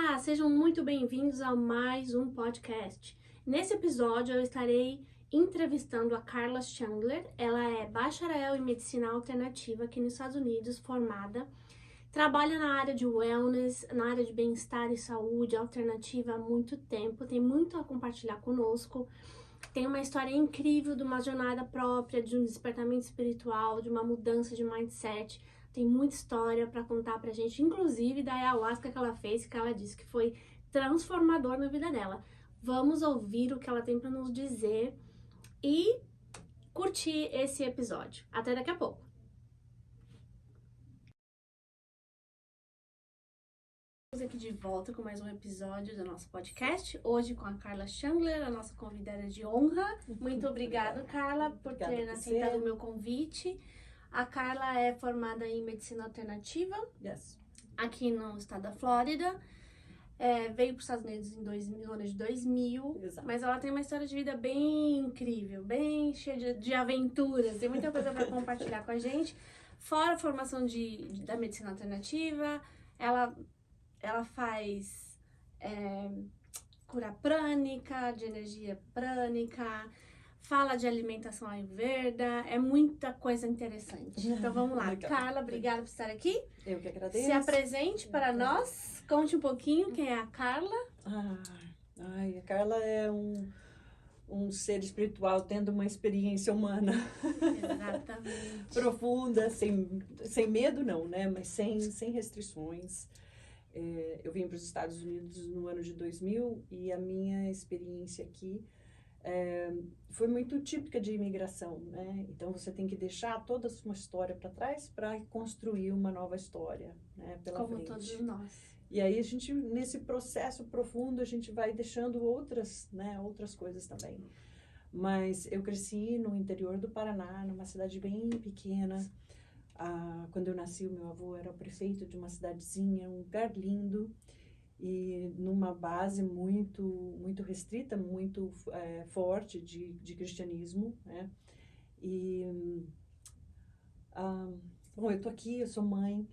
Olá, sejam muito bem-vindos a mais um podcast. Nesse episódio eu estarei entrevistando a Carla Chandler. Ela é bacharel em medicina alternativa aqui nos Estados Unidos, formada. Trabalha na área de wellness, na área de bem-estar e saúde alternativa há muito tempo. Tem muito a compartilhar conosco. Tem uma história incrível de uma jornada própria, de um despertamento espiritual, de uma mudança de mindset. Tem muita história para contar pra gente, inclusive da ayahuasca que ela fez, que ela disse que foi transformador na vida dela. Vamos ouvir o que ela tem para nos dizer e curtir esse episódio. Até daqui a pouco. Estamos aqui de volta com mais um episódio do nosso podcast. Hoje com a Carla Chandler, a nossa convidada de honra. Muito obrigada, Carla, por ter aceitado o meu convite. A Carla é formada em medicina alternativa aqui no estado da Flórida. Veio para os Estados Unidos no ano de 2000, Exato. mas ela tem uma história de vida bem incrível, bem cheia de aventuras. Tem muita coisa para compartilhar com a gente. Fora a formação da medicina alternativa, ela faz cura prânica, de energia prânica, fala de alimentação ayurveda, é muita coisa interessante. Então vamos lá. Legal. Carla, obrigada por estar aqui. Eu que agradeço. Se apresente para nós, conte um pouquinho quem é a Carla. A Carla é um ser espiritual tendo uma experiência humana. Exatamente. Profunda, sem medo não, né? Mas sem restrições. Eu vim para os Estados Unidos no ano de 2000 e a minha experiência aqui foi muito típica de imigração, né? Então você tem que deixar toda a sua história para trás para construir uma nova história, né? Pela Como frente. todos nós. E aí a gente, nesse processo profundo, a gente vai deixando outras coisas também. Mas eu cresci no interior do Paraná, numa cidade bem pequena. Quando eu nasci, o meu avô era o prefeito de uma cidadezinha, um lugar lindo. E numa base muito restrita, muito forte de cristianismo, né? Bom, eu tô aqui, eu sou mãe,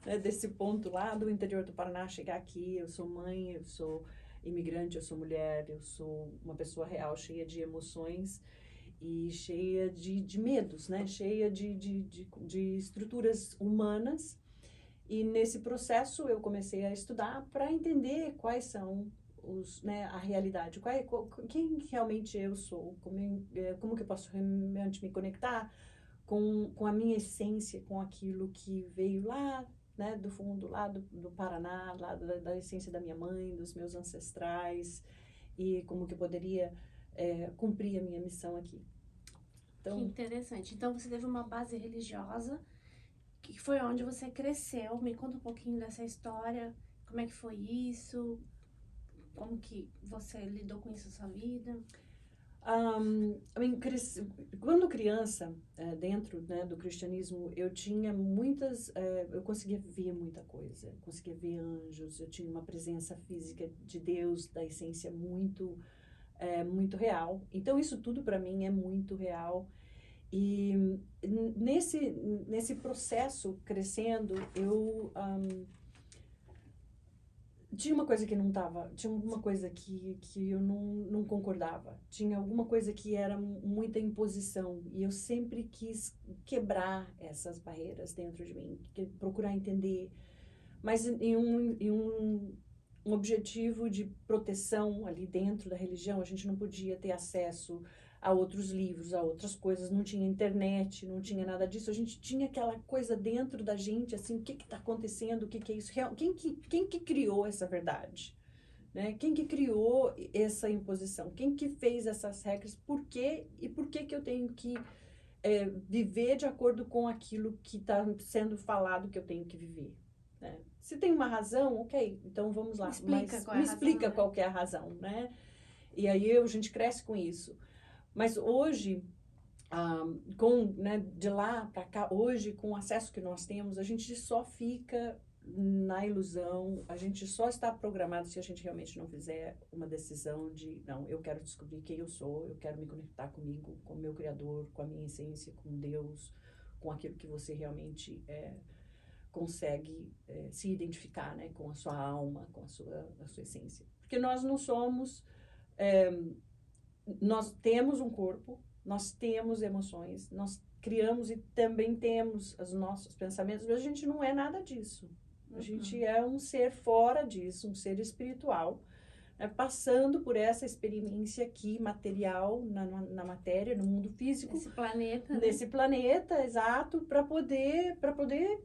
né, desse ponto lá do interior do Paraná, chegar aqui, eu sou mãe, eu sou imigrante, eu sou mulher, eu sou uma pessoa real, cheia de emoções e cheia de medos, né? Cheia de estruturas humanas. E nesse processo eu comecei a estudar para entender quais são a realidade, quem realmente eu sou, como que eu posso realmente me conectar com a minha essência, com aquilo que veio lá, né, do fundo, lá do Paraná, lá da essência da minha mãe, dos meus ancestrais, e como que eu poderia cumprir a minha missão aqui. Então, que interessante. Então você teve uma base religiosa, que foi onde você cresceu. Me conta um pouquinho dessa história, como é que foi isso, como que você lidou com isso na sua vida. Quando criança, dentro, né, do cristianismo, eu tinha eu conseguia ver muita coisa, eu conseguia ver anjos, eu tinha uma presença física de Deus, da essência muito real. Então isso tudo para mim é muito real. E nesse processo crescendo, tinha uma coisa que não estava, tinha alguma coisa que eu não concordava, tinha alguma coisa que era muita imposição, e eu sempre quis quebrar essas barreiras dentro de mim, procurar entender, mas em um objetivo de proteção ali dentro da religião. A gente não podia ter acesso a outros livros, a outras coisas, não tinha internet, não tinha nada disso. A gente tinha aquela coisa dentro da gente, assim, o que está acontecendo, o que é isso? Quem que criou essa verdade? Né? Quem que criou essa imposição? Quem que fez essas regras? Por quê? E por que que eu tenho que viver de acordo com aquilo que está sendo falado que eu tenho que viver? Né? Se tem uma razão, ok, então vamos lá. Me explica qual que é a razão, né? E aí a gente cresce com isso. Mas hoje, né, de lá para cá, hoje, com o acesso que nós temos, a gente só fica na ilusão, a gente só está programado se a gente realmente não fizer uma decisão de, não, eu quero descobrir quem eu sou, eu quero me conectar comigo, com o meu Criador, com a minha essência, com Deus, com aquilo que você realmente é. consegue se identificar, né, com a sua alma, com a sua essência. Porque nós não somos... nós temos um corpo, nós temos emoções, nós criamos e também temos os nossos pensamentos, mas a gente não é nada disso. A gente é um ser fora disso, um ser espiritual, né, passando por essa experiência aqui, material, na matéria, no mundo físico. Esse planeta. Nesse planeta, exato, para poder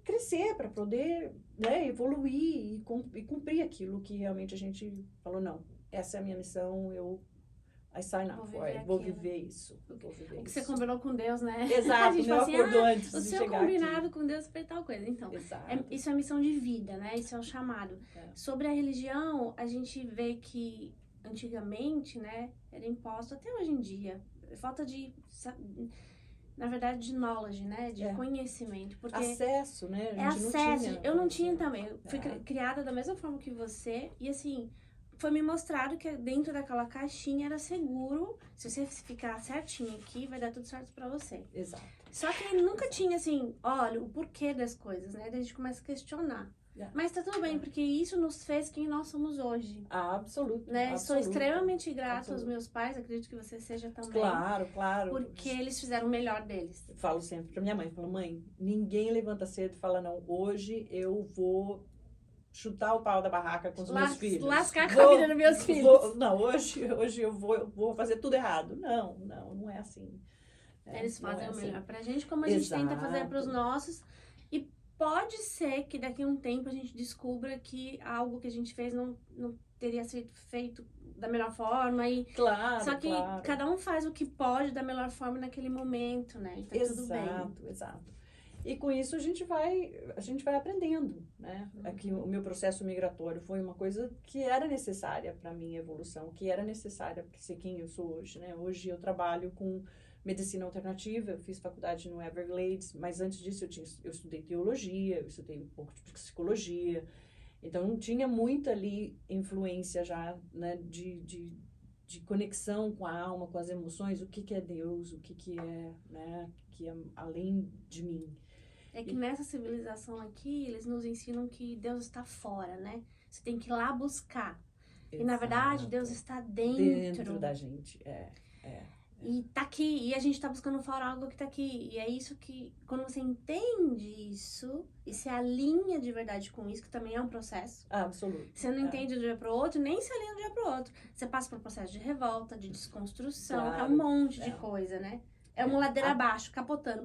crescer, para poder, né, evoluir e cumprir aquilo que realmente a gente falou, não, essa é a minha missão, I sign up for it, vou viver isso. O que você combinou com Deus, né? Exato, a gente meu fala acordou assim, antes o de seu chegar combinado aqui. com Deus foi tal coisa. Então, Exato. isso é a missão de vida, né? Isso é o chamado. Sobre a religião, a gente vê que antigamente, né, era imposto, até hoje em dia, falta de, na verdade, de knowledge, né? De conhecimento. Porque acesso, né? A gente não tinha. Eu não tinha também. Eu fui criada da mesma forma que você. E assim, foi me mostrado que dentro daquela caixinha era seguro. Se você ficar certinho aqui, vai dar tudo certo pra você. Exato. Só que nunca tinha, assim, olha, o porquê das coisas, né? Daí a gente começa a questionar. Mas tá tudo bem, porque isso nos fez quem nós somos hoje. Absoluto. Né? Sou extremamente grata aos meus pais, acredito que você seja também. Claro. Porque eles fizeram o melhor deles. Eu falo sempre pra minha mãe, falo, mãe, ninguém levanta cedo e fala, não, hoje eu vou chutar o pau da barraca com os meus filhos. Lascar a vida dos meus filhos. Não, hoje eu vou fazer tudo errado. Não é assim. Eles fazem o melhor pra gente, como a gente tenta fazer pros nossos. E pode ser que daqui a um tempo a gente descubra que algo que a gente fez não teria sido feito da melhor forma. Só que cada um faz o que pode da melhor forma naquele momento, né? Então tudo bem. Exato. E com isso a gente vai aprendendo, né? Aqui, o meu processo migratório foi uma coisa que era necessária para minha evolução, que era necessária para ser quem eu sou hoje, né? Hoje eu trabalho com medicina alternativa, eu fiz faculdade no Everglades, mas antes disso eu estudei teologia, eu estudei um pouco de psicologia, então não tinha muita ali influência já, né, de conexão com a alma, com as emoções, o que é Deus, o que é, né, que é além de mim. É que nessa civilização aqui, eles nos ensinam que Deus está fora, né? Você tem que ir lá buscar. Exato. E na verdade, Deus está dentro da gente, E tá aqui, e a gente tá buscando fora algo que tá aqui. E é isso que, quando você entende isso, e se alinha de verdade com isso, que também é um processo. Absoluto. Você não entende de um dia pro outro, nem se alinha de um dia pro outro. Você passa por um processo de revolta, de desconstrução, é um monte de coisa, né? É uma ladeira abaixo, capotando.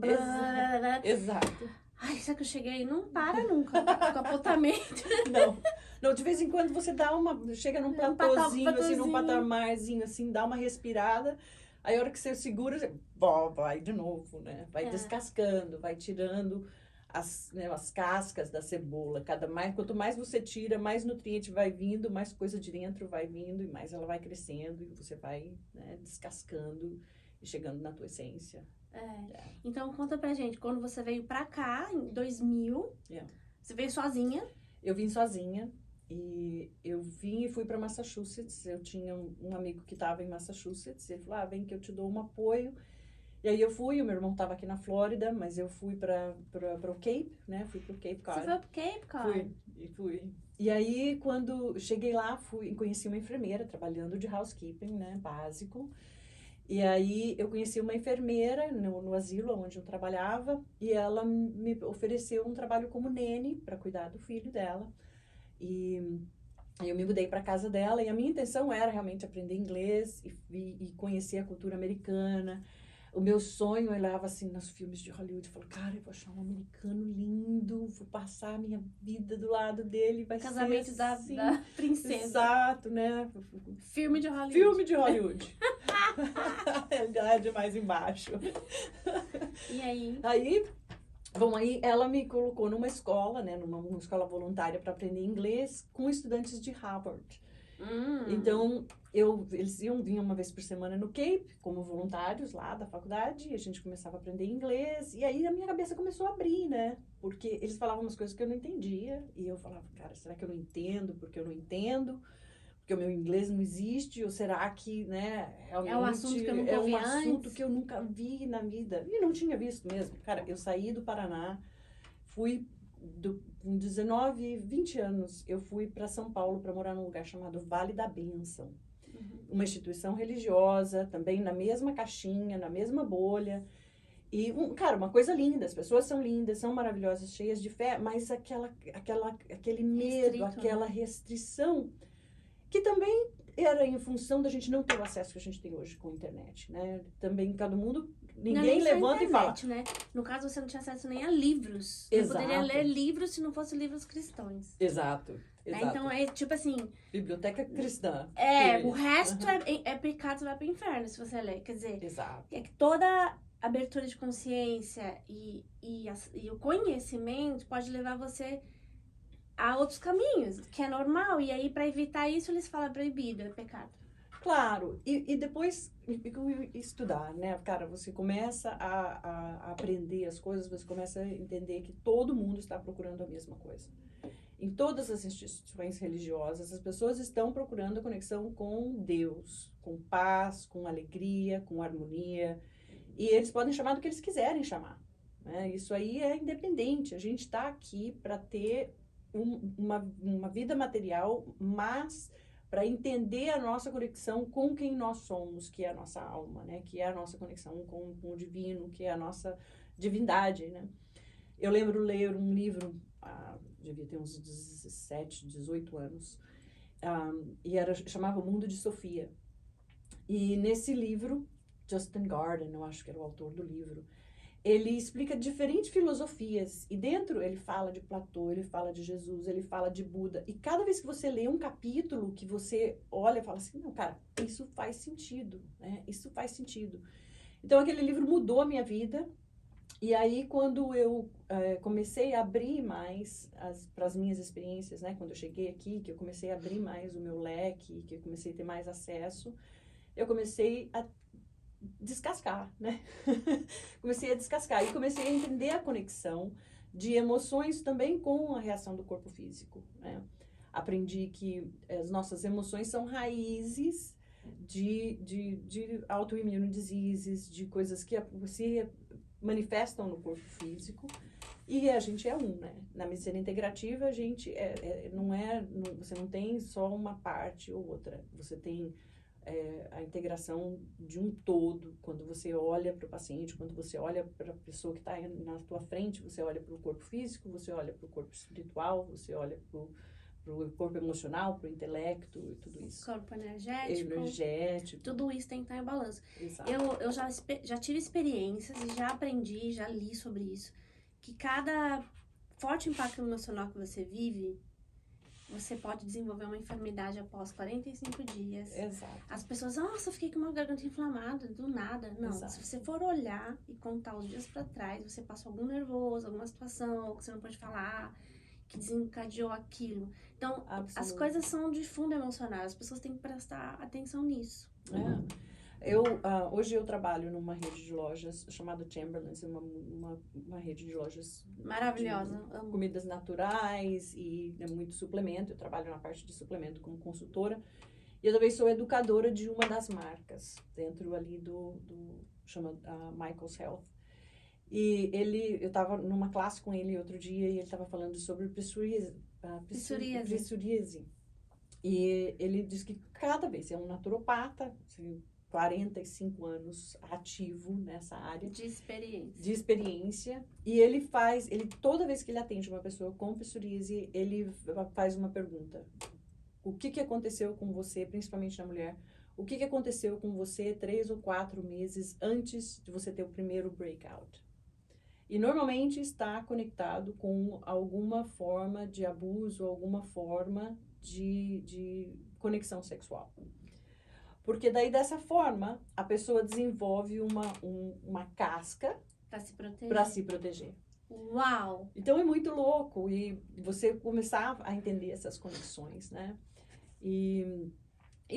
Exato. Ai, será que eu cheguei? Não para nunca, o capotamento. Não, de vez em quando você chega num platôzinho, assim, num patamarzinho, assim, dá uma respirada. Aí a hora que você segura, você vai de novo, né? Vai descascando, vai tirando as cascas da cebola. Quanto mais você tira, mais nutriente vai vindo, mais coisa de dentro vai vindo, e mais ela vai crescendo, e você vai, né, descascando e chegando na tua essência. Então conta pra gente, quando você veio pra cá, em 2000, você veio sozinha? Eu vim sozinha. E eu vim e fui para Massachusetts. Eu tinha um amigo que estava em Massachusetts. Ele falou, vem que eu te dou um apoio. E aí eu fui, o meu irmão estava aqui na Flórida, mas eu fui para o Cape, né? Fui para o Cape Cod. Você foi pro Cape Cod? Fui. E aí, quando cheguei lá, conheci uma enfermeira trabalhando de housekeeping, né? Básico. E aí eu conheci uma enfermeira no asilo onde eu trabalhava. E ela me ofereceu um trabalho como nene para cuidar do filho dela. E eu me mudei para casa dela, e a minha intenção era realmente aprender inglês e conhecer a cultura americana. O meu sonho, eu olhava assim nos filmes de Hollywood e falava, cara, eu vou achar um americano lindo, vou passar a minha vida do lado dele, vai Casamento ser assim. da princesa. Exato, né? Filme de Hollywood. Filme de Hollywood. Realidade mais embaixo. E aí? Aí ela me colocou numa escola, né, numa escola voluntária para aprender inglês com estudantes de Harvard. Então, eles vinham uma vez por semana no Cape, como voluntários lá da faculdade, e a gente começava a aprender inglês, e aí a minha cabeça começou a abrir, né, porque eles falavam umas coisas que eu não entendia, e eu falava, cara, será que eu não entendo porque eu não entendo? Porque o meu inglês não existe, ou será que, né, realmente é um assunto que eu nunca vi antes. Que eu nunca vi na vida. E não tinha visto mesmo. Cara, eu saí do Paraná, fui com 19, 20 anos, eu fui para São Paulo para morar num lugar chamado Vale da Bênção. Uma instituição religiosa, também na mesma caixinha, na mesma bolha. E, cara, uma coisa linda, as pessoas são lindas, são maravilhosas, cheias de fé, mas aquele medo, aquela restrição, que também era em função da gente não ter o acesso que a gente tem hoje com a internet, né? Também cada mundo, ninguém levanta internet, e fala. Né? No caso, você não tinha acesso nem a livros. Exato. Você poderia ler livros se não fossem livros cristãos. Exato. Exato. Então, é tipo assim... Biblioteca cristã. O resto é pecado, você vai pro inferno se você ler. Quer dizer, Exato. é que toda abertura de consciência e o conhecimento pode levar você a outros caminhos, que é normal. E aí, para evitar isso, eles falam proibido, é pecado. Claro, e depois estudar, né? Cara, você começa a aprender as coisas, você começa a entender que todo mundo está procurando a mesma coisa. Em todas as instituições religiosas, as pessoas estão procurando a conexão com Deus, com paz, com alegria, com harmonia. E eles podem chamar do que eles quiserem chamar, né? Isso aí é independente. A gente está aqui para ter uma vida material, mas para entender a nossa conexão com quem nós somos, que é a nossa alma, né? Que é a nossa conexão com o divino, que é a nossa divindade, né? Eu lembro ler um livro, devia ter uns 17, 18 anos, e chamava O Mundo de Sofia. E nesse livro, Justin Garden, eu acho que era o autor do livro, ele explica diferentes filosofias, e dentro ele fala de Platão, ele fala de Jesus, ele fala de Buda, e cada vez que você lê um capítulo, que você olha e fala assim, não, cara, isso faz sentido, né? Isso faz sentido. Então aquele livro mudou a minha vida, e aí quando eu comecei a abrir mais para as minhas experiências, né? Quando eu cheguei aqui, que eu comecei a abrir mais o meu leque, que eu comecei a ter mais acesso, eu comecei a descascar, né? Comecei a descascar e comecei a entender a conexão de emoções também com a reação do corpo físico, né? Aprendi que as nossas emoções são raízes de autoimmune diseases, de coisas que se manifestam no corpo físico, e a gente é né? Na medicina integrativa, a gente você não tem só uma parte ou outra, você tem a integração de um todo. Quando você olha para o paciente, quando você olha para a pessoa que está na tua frente, você olha para o corpo físico, você olha para o corpo espiritual, você olha para o corpo emocional, para o intelecto e tudo isso. Corpo energético. Tudo isso tem que estar em balanço. Exato. Eu já tive experiências e já aprendi, já li sobre isso, que cada forte impacto emocional que você vive, você pode desenvolver uma enfermidade após 45 dias. Exato. As pessoas, nossa, eu fiquei com uma garganta inflamada, do nada. Não, Exato. Se você for olhar e contar os dias pra trás, você passou algum nervoso, alguma situação que você não pode falar, que desencadeou aquilo. Então, as coisas são de fundo emocional, as pessoas têm que prestar atenção nisso. Hoje eu trabalho numa rede de lojas chamada Chamberlain's, uma rede de lojas maravilhosa, de comidas naturais e muito suplemento. Eu trabalho na parte de suplemento como consultora, e eu também sou educadora de uma das marcas dentro ali chama Michael's Health. E eu estava numa classe com ele outro dia, e ele estava falando sobre psoríase. E ele disse que cada vez é um naturopata, assim, 45 anos ativo nessa área. De experiência. E toda vez que ele atende uma pessoa com psoríase, ele faz uma pergunta. O que aconteceu com você, principalmente na mulher? O que aconteceu com você 3 ou 4 meses antes de você ter o primeiro breakout? E normalmente está conectado com alguma forma de abuso, alguma forma de conexão sexual. Porque daí, dessa forma, a pessoa desenvolve uma casca para se proteger. Uau! Então, é muito louco. E você começar a entender essas conexões, né? E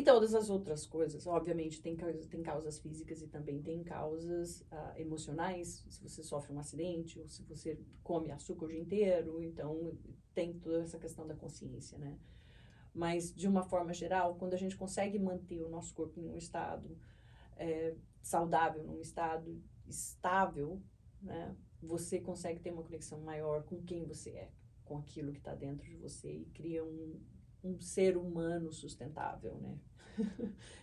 todas as outras coisas. Obviamente, tem causas físicas e também tem causas emocionais. Se você sofre um acidente ou se você come açúcar o dia inteiro. Então, tem toda essa questão da consciência, né? Mas, de uma forma geral, quando a gente consegue manter o nosso corpo em um estado saudável, num estado estável, né? você consegue ter uma conexão maior com quem você é, com aquilo que está dentro de você e cria um ser humano sustentável, né?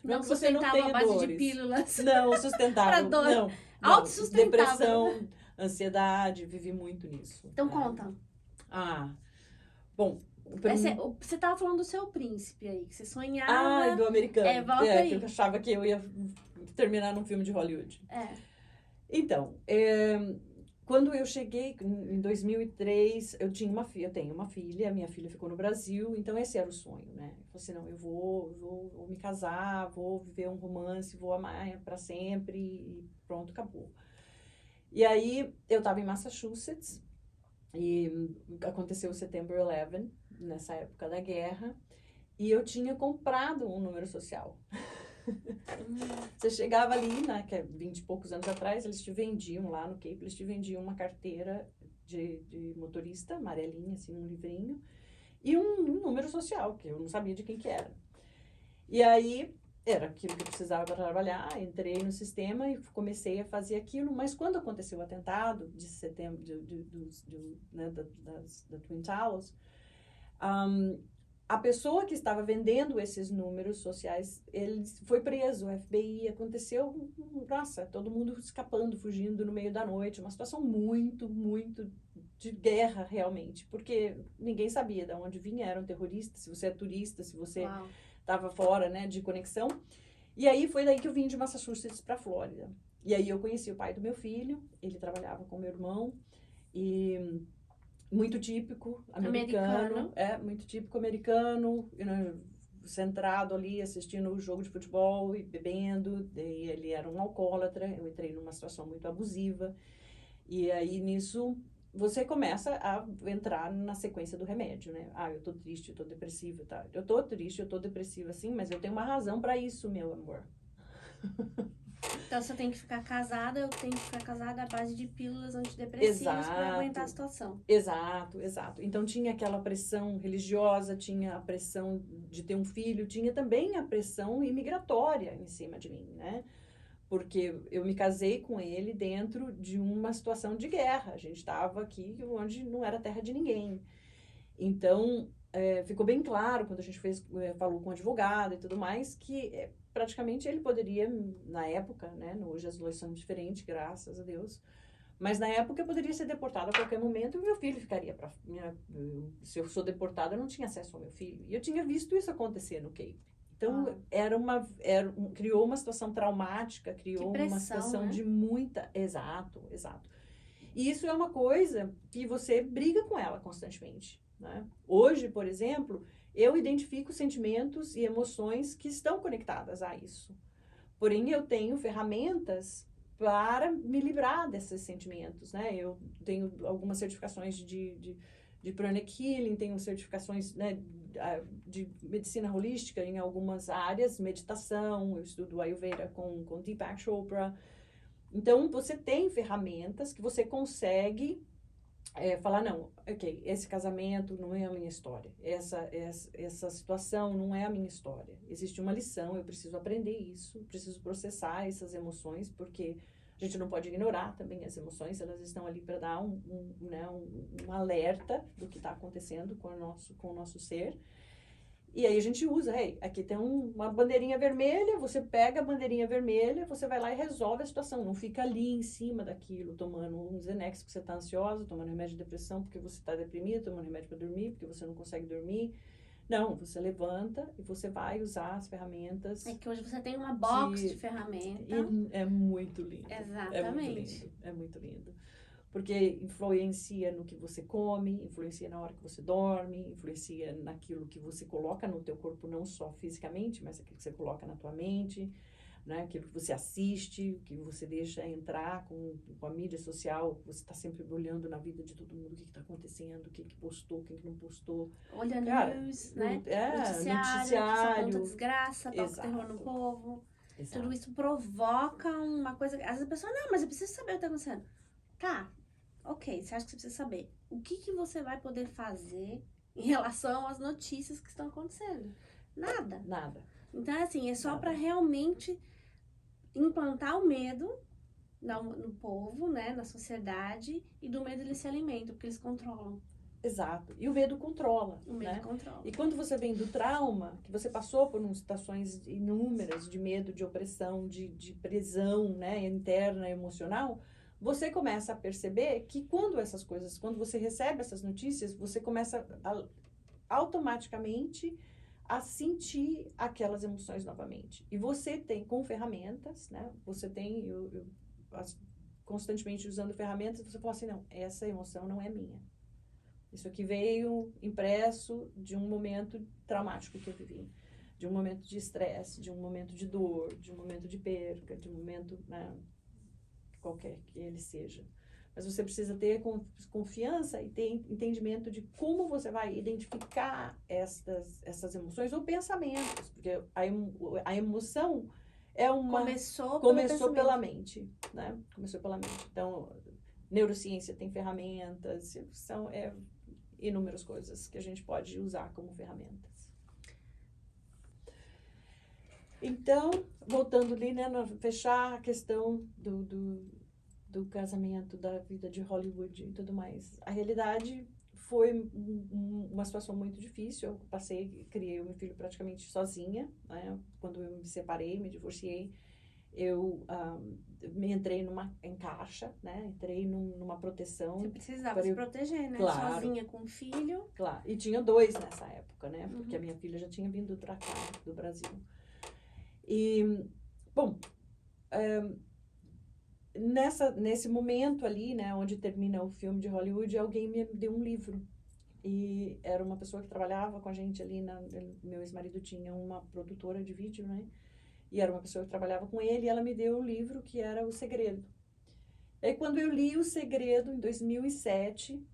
Não que você não sustentável à tenha base de dores. pílulas. Não, sustentável. Para dor. Não. Autossustentável. Depressão, ansiedade, vivi muito nisso. Então conta. Bom, Você tava falando do seu príncipe aí, que você sonhava. do americano. Volta aí. Que eu achava que eu ia terminar num filme de Hollywood. Então, quando eu cheguei em 2003, eu tenho uma filha, minha filha ficou no Brasil, então esse era o sonho, né? Eu falei assim, não, eu vou me casar, vou viver um romance, vou amar para sempre e pronto, acabou. E aí, eu estava em Massachusetts e aconteceu o September 11, nessa época da guerra, e eu tinha comprado um número social. Você chegava ali, né, que é 20 e poucos anos atrás, eles te vendiam lá no Cape, eles te vendiam uma carteira de motorista, amarelinha, assim, um livrinho, e um número social, que eu não sabia de quem que era. E aí, era aquilo que eu precisava para trabalhar, entrei no sistema e comecei a fazer aquilo, mas quando aconteceu o atentado de setembro, da Twin Towers, a pessoa que estava vendendo esses números sociais, ele foi preso, o FBI, aconteceu, nossa, todo mundo escapando, fugindo no meio da noite, uma situação muito, muito de guerra, realmente, porque ninguém sabia de onde vinha, eram terroristas, se você é turista, se você estava fora, né, de conexão. E aí foi daí que eu vim de Massachusetts para Flórida. E aí eu conheci o pai do meu filho, ele trabalhava com meu irmão, e muito típico americano. Muito típico americano, centrado ali, assistindo o jogo de futebol e bebendo. Daí ele era um alcoólatra, eu entrei numa situação muito abusiva. E aí, nisso, você começa a entrar na sequência do remédio, né? Eu tô triste, eu tô depressiva, tá? Eu tô triste, eu tô depressiva, sim, mas eu tenho uma razão para isso, meu amor. Então, você tem que ficar casada, eu tenho que ficar casada à base de pílulas antidepressivas para aguentar a situação. Exato. Então, tinha aquela pressão religiosa, tinha a pressão de ter um filho, tinha também a pressão imigratória em cima de mim, né? Porque eu me casei com ele dentro de uma situação de guerra. A gente estava aqui onde não era terra de ninguém. Então, ficou bem claro quando a gente falou com o advogado e tudo mais, que praticamente ele poderia, na época, né, hoje as leis são diferentes, graças a Deus, mas na época eu poderia ser deportada a qualquer momento e meu filho ficaria se eu sou deportada, eu não tinha acesso ao meu filho. E eu tinha visto isso acontecer no Cape. Então, criou uma situação traumática, criou uma situação, né, de muita... Exato. E isso é uma coisa que você briga com ela constantemente, né? Hoje, por exemplo, eu identifico sentimentos e emoções que estão conectadas a isso. Porém, eu tenho ferramentas para me livrar desses sentimentos, né? Eu tenho algumas certificações de Pranic Healing, tenho certificações, né, de medicina holística em algumas áreas, meditação, eu estudo Ayurveda com Deepak Chopra. Então, você tem ferramentas que você consegue falar, não, ok, esse casamento não é a minha história, essa situação não é a minha história. Existe uma lição, eu preciso aprender isso, preciso processar essas emoções, porque a gente não pode ignorar também as emoções, elas estão ali para dar um alerta do que está acontecendo com o nosso ser. E aí a gente usa, aqui tem uma bandeirinha vermelha, você pega a bandeirinha vermelha, você vai lá e resolve a situação. Não fica ali em cima daquilo, tomando um Xanax porque você está ansiosa, tomando remédio de depressão porque você está deprimida, tomando remédio para dormir porque você não consegue dormir. Não, você levanta e você vai usar as ferramentas. É que hoje você tem uma box de ferramentas. É muito lindo. Exatamente. É muito lindo. Porque influencia no que você come, influencia na hora que você dorme, influencia naquilo que você coloca no teu corpo, não só fisicamente, mas aquilo que você coloca na tua mente, né? Aquilo que você assiste, que você deixa entrar com a mídia social, você está sempre olhando na vida de todo mundo, o que está acontecendo, quem que postou, quem que não postou. Olhando news, né? Noticiário. Só desgraça, toca terror no povo. Exato. Tudo isso provoca uma coisa... Às vezes a pessoa, não, mas eu preciso saber o que está acontecendo. Tá, ok, você acha que você precisa saber. O que você vai poder fazer em relação às notícias que estão acontecendo? Nada. Então, assim, é só para realmente implantar o medo, no povo, né, na sociedade, e do medo eles se alimentam, porque eles controlam. Exato. E o medo controla. O medo né? controla. E quando você vem do trauma, que você passou por situações inúmeras de medo, de opressão, de prisão, né, interna, emocional, você começa a perceber que quando você recebe essas notícias, você começa automaticamente a sentir aquelas emoções novamente. E você tem, com ferramentas, né, você tem, constantemente usando ferramentas, você fala assim, não, essa emoção não é minha. Isso aqui veio impresso de um momento traumático que eu vivi, de um momento de estresse, de um momento de dor, de um momento de perca, de um momento, né, qualquer que ele seja. Mas você precisa ter confiança e ter entendimento de como você vai identificar essas emoções ou pensamentos, porque a emoção é começou pela mente, né? Começou pela mente. Então, neurociência tem ferramentas, são inúmeras coisas que a gente pode usar como ferramentas. Então, voltando ali, né, fechar a questão do casamento, da vida de Hollywood e tudo mais. A realidade foi uma situação muito difícil. Eu criei o meu filho praticamente sozinha, né? Quando eu me separei, me divorciei, eu me entrei em caixa, né? Entrei numa proteção. Você precisava se proteger, né? Claro, sozinha com o filho. Claro, e tinha 2 nessa época, né? Porque a minha filha já tinha vindo pra cá, do Brasil. E, bom, nesse momento ali, né, onde termina o filme de Hollywood, alguém me deu um livro. E era uma pessoa que trabalhava com a gente ali, meu ex-marido tinha uma produtora de vídeo, né? E era uma pessoa que trabalhava com ele, e ela me deu um livro que era O Segredo. E aí, quando eu li O Segredo, em 2007,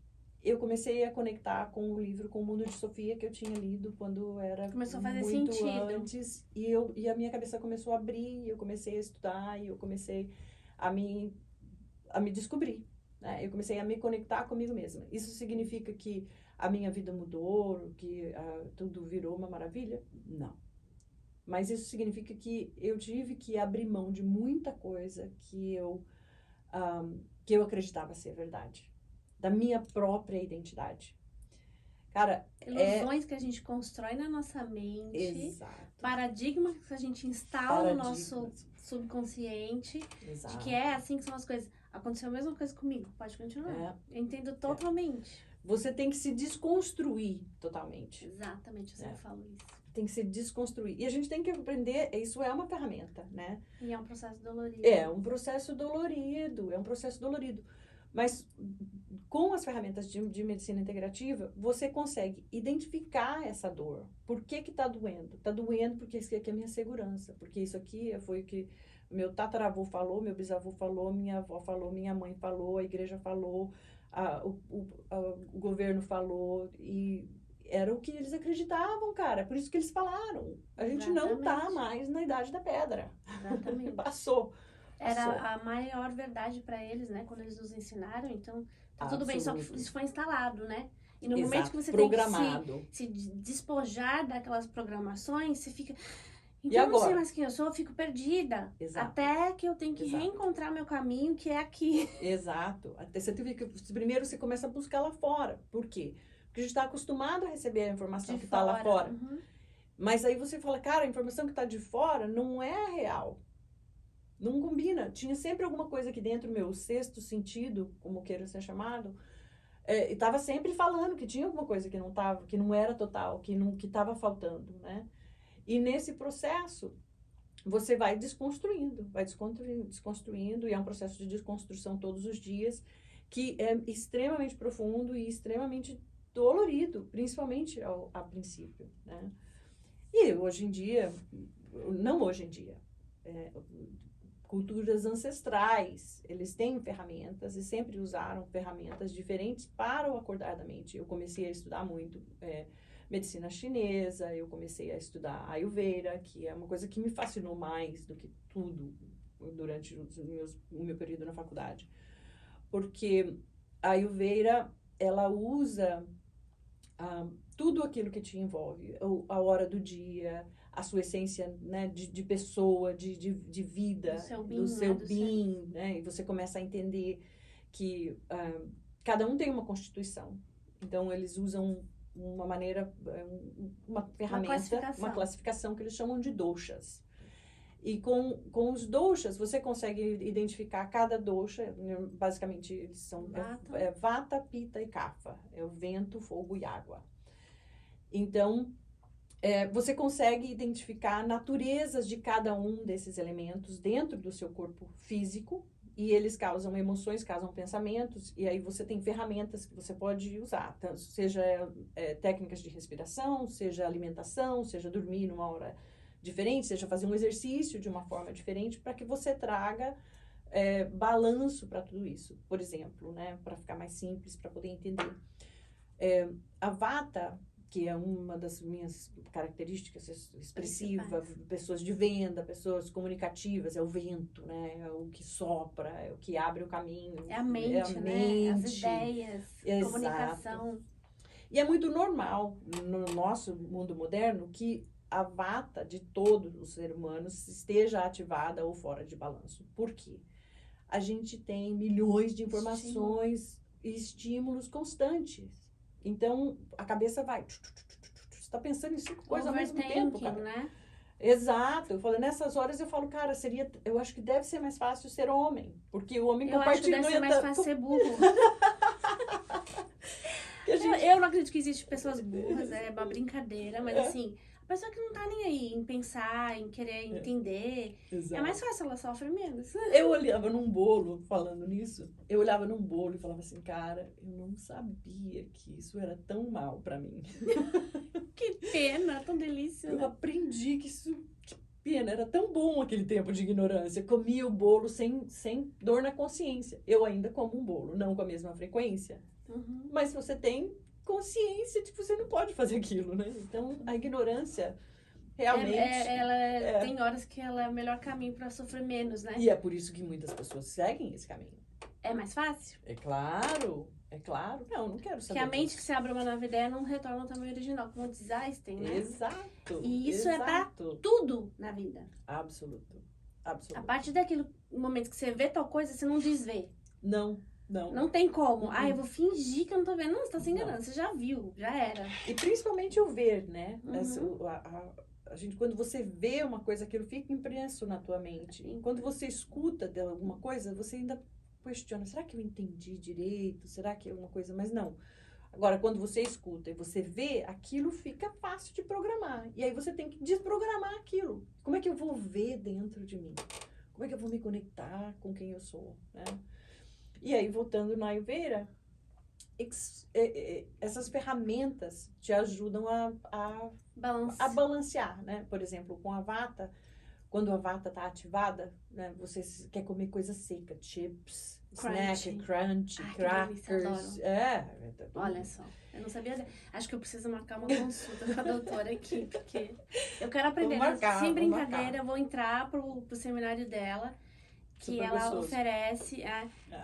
eu comecei a conectar com o livro, com o Mundo de Sofia, que eu tinha lido quando era Começou a fazer muito sentido. antes. E a minha cabeça começou a abrir, eu comecei a estudar, e eu comecei a me descobrir, né? Eu comecei a me conectar comigo mesma. Isso significa que a minha vida mudou, que tudo virou uma maravilha? Não. Mas isso significa que eu tive que abrir mão de muita coisa que eu acreditava ser verdade. Da minha própria identidade. Cara, ilusões que a gente constrói na nossa mente. Exato. Paradigmas que a gente instala no nosso subconsciente. Exato. De que é assim que são as coisas. Aconteceu a mesma coisa comigo. Pode continuar. Eu entendo totalmente. Você tem que se desconstruir totalmente. Exatamente, eu sempre falo isso. Tem que se desconstruir. E a gente tem que aprender, isso é uma ferramenta, né? E é um processo dolorido. É um processo dolorido. Mas com as ferramentas de medicina integrativa, você consegue identificar essa dor. Por que que tá doendo? Tá doendo porque isso aqui é a minha segurança. Porque isso aqui foi o que meu tataravô falou, meu bisavô falou, minha avó falou, minha mãe falou, a igreja falou, o governo falou, e era o que eles acreditavam, cara. Por isso que eles falaram. A gente não tá mais na Idade da Pedra. Exatamente. Passou. Era a maior verdade para eles, né? Quando eles nos ensinaram. Então, tá tudo bem. Só que isso foi instalado, né? E no momento que você tem que se despojar daquelas programações, você fica... Então, eu não sei mais quem eu sou, eu fico perdida. Exato. Até que eu tenho que reencontrar meu caminho, que é aqui. Exato. Até você teve que... Primeiro, você começa a buscar lá fora. Por quê? Porque a gente está acostumado a receber a informação que está lá fora. Uhum. Mas aí você fala, cara, a informação que está de fora não é real. Não combina. Tinha sempre alguma coisa aqui dentro, meu sexto sentido, como queira ser chamado, e estava sempre falando que tinha alguma coisa que não tava, que não era total, que estava faltando, né? E nesse processo, você vai desconstruindo, e é um processo de desconstrução todos os dias, que é extremamente profundo e extremamente dolorido, principalmente a princípio, né? E hoje em dia, não hoje em dia, culturas ancestrais, eles têm ferramentas e sempre usaram ferramentas diferentes para o acordar da mente. Eu comecei a estudar muito medicina chinesa, eu comecei a estudar Ayurveda, que é uma coisa que me fascinou mais do que tudo durante o meu período na faculdade. Porque a Ayurveda, ela usa tudo aquilo que te envolve, a hora do dia, a sua essência, né, de pessoa, de vida, Do seu being, né? E você começa a entender que cada um tem uma constituição. Então, eles usam uma maneira, uma ferramenta, uma classificação que eles chamam de doshas. E com os doshas, você consegue identificar cada dosha, basicamente eles são vata, pitta e kapha. É o vento, fogo e água. Então, você consegue identificar naturezas de cada um desses elementos dentro do seu corpo físico, e eles causam emoções, causam pensamentos, e aí você tem ferramentas que você pode usar, seja técnicas de respiração, seja alimentação, seja dormir numa hora diferente, seja fazer um exercício de uma forma diferente, para que você traga balanço para tudo isso. Por exemplo, né, para ficar mais simples, para poder entender. A vata, que é uma das minhas características expressivas, pessoas de venda, pessoas comunicativas, é o vento, né? É o que sopra, é o que abre o caminho. É a mente, né? As ideias, comunicação. E é muito normal no nosso mundo moderno que a vata de todos os seres humanos esteja ativada ou fora de balanço. Por quê? A gente tem milhões de informações e estímulos constantes. Então, a cabeça vai... Você está pensando em 5 coisas ao mesmo tempo, cara. Né? Exato. Eu falei, nessas horas eu falo, cara, eu acho que deve ser mais fácil ser homem. Porque o homem compartilha... Eu acho que deve ser mais fácil ser burro. Eu não acredito que existem pessoas burras, é uma brincadeira, mas assim... A pessoa que não tá nem aí em pensar, em querer entender, é mais fácil, ela sofre menos. Eu olhava num bolo, falando nisso, eu olhava num bolo e falava assim, cara, eu não sabia que isso era tão mal pra mim. Que pena, tão delícia. Eu aprendi que pena, era tão bom aquele tempo de ignorância. Comia o bolo sem dor na consciência. Eu ainda como um bolo, não com a mesma frequência. Uhum. Mas você tem consciência de que você não pode fazer aquilo, né? Então, a ignorância realmente... Tem horas que ela é o melhor caminho para sofrer menos, né? E é por isso que muitas pessoas seguem esse caminho. É mais fácil? É claro. Não quero saber. Que a mente que se abre uma nova ideia não retorna ao tamanho original, como diz Einstein, né? Exato. E isso é pra tudo na vida. Absoluto. A partir daquele momento que você vê tal coisa, você não desvê. Não tem como. Eu vou fingir que eu não tô vendo. Não, você tá se enganando. Você já viu, já era. E principalmente o ver, né? A gente, quando você vê uma coisa, aquilo fica impresso na tua mente. E quando você escuta de alguma coisa, você ainda questiona, será que eu entendi direito? Será que é alguma coisa? Mas não. Agora, quando você escuta e você vê, aquilo fica fácil de programar. E aí você tem que desprogramar aquilo. Como é que eu vou ver dentro de mim? Como é que eu vou me conectar com quem eu sou, né? E aí, voltando na Ayurveda, essas ferramentas te ajudam a balancear, né? Por exemplo, com a vata, quando a vata está ativada, né? Você quer comer coisa seca, chips, snack, crunch, crackers. Olha só, eu não sabia. Acho que eu preciso marcar uma consulta com a doutora aqui, porque eu quero aprender. Sem brincadeira, eu vou entrar pro seminário dela, que super ela gostoso. Oferece,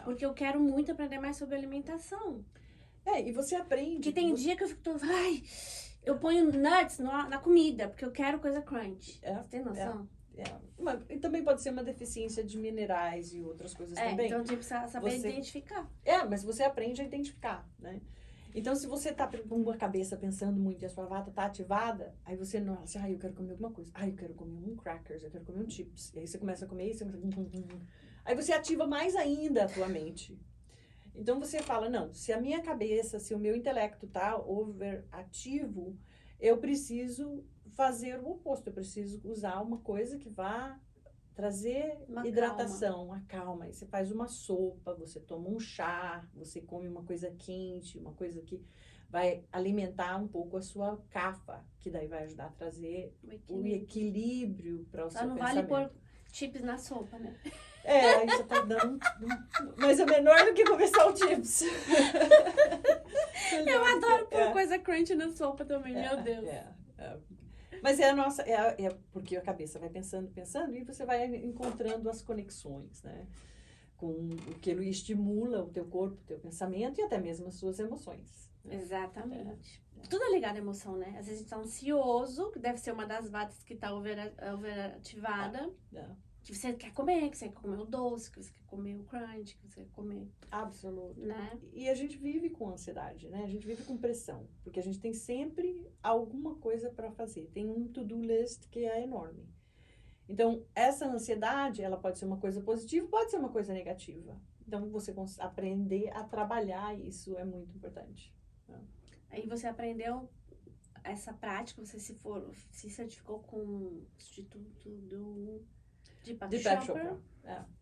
porque eu quero muito aprender mais sobre alimentação. E você aprende. Que tem dia que eu fico toda, eu ponho nuts na comida, porque eu quero coisa crunch. Você tem noção? E também pode ser uma deficiência de minerais e outras coisas também. Então a gente precisa saber identificar. Mas você aprende a identificar, né? Então, se você tá com uma cabeça pensando muito e a sua vata tá ativada, aí você, nossa, eu quero comer alguma coisa. Eu quero comer um crackers, eu quero comer um chips. E aí você começa a comer isso, aí você ativa mais ainda a tua mente. Então, você fala, não, se a minha cabeça, se o meu intelecto tá overativo, eu preciso fazer o oposto. Eu preciso usar uma coisa que vá trazer hidratação, a calma. Aí você faz uma sopa, você toma um chá, você come uma coisa quente, uma coisa que vai alimentar um pouco a sua kapha, que daí vai ajudar a trazer o equilíbrio para o seu pensamento. Não vale pôr chips na sopa, né? Aí você tá dando... Mas é menor do que comer só o chips. Eu adoro pôr coisa crunch na sopa também, meu Deus. Mas porque a cabeça vai pensando, e você vai encontrando as conexões, né? Com o que ele estimula o teu corpo, o teu pensamento e até mesmo as suas emoções. Exatamente. Tudo é ligado à emoção, né? Às vezes a gente tá ansioso, que deve ser uma das vatas que tá overativada. Que você quer comer, que você quer comer o doce, que você quer comer o crunch, que você quer comer... Absoluto. Né? E a gente vive com ansiedade, né? A gente vive com pressão, porque a gente tem sempre alguma coisa para fazer. Tem um to-do list que é enorme. Então, essa ansiedade, ela pode ser uma coisa positiva, pode ser uma coisa negativa. Então, você aprender a trabalhar isso é muito importante. Né? Aí você aprendeu essa prática, você se certificou com o Instituto do Deepak Chopra.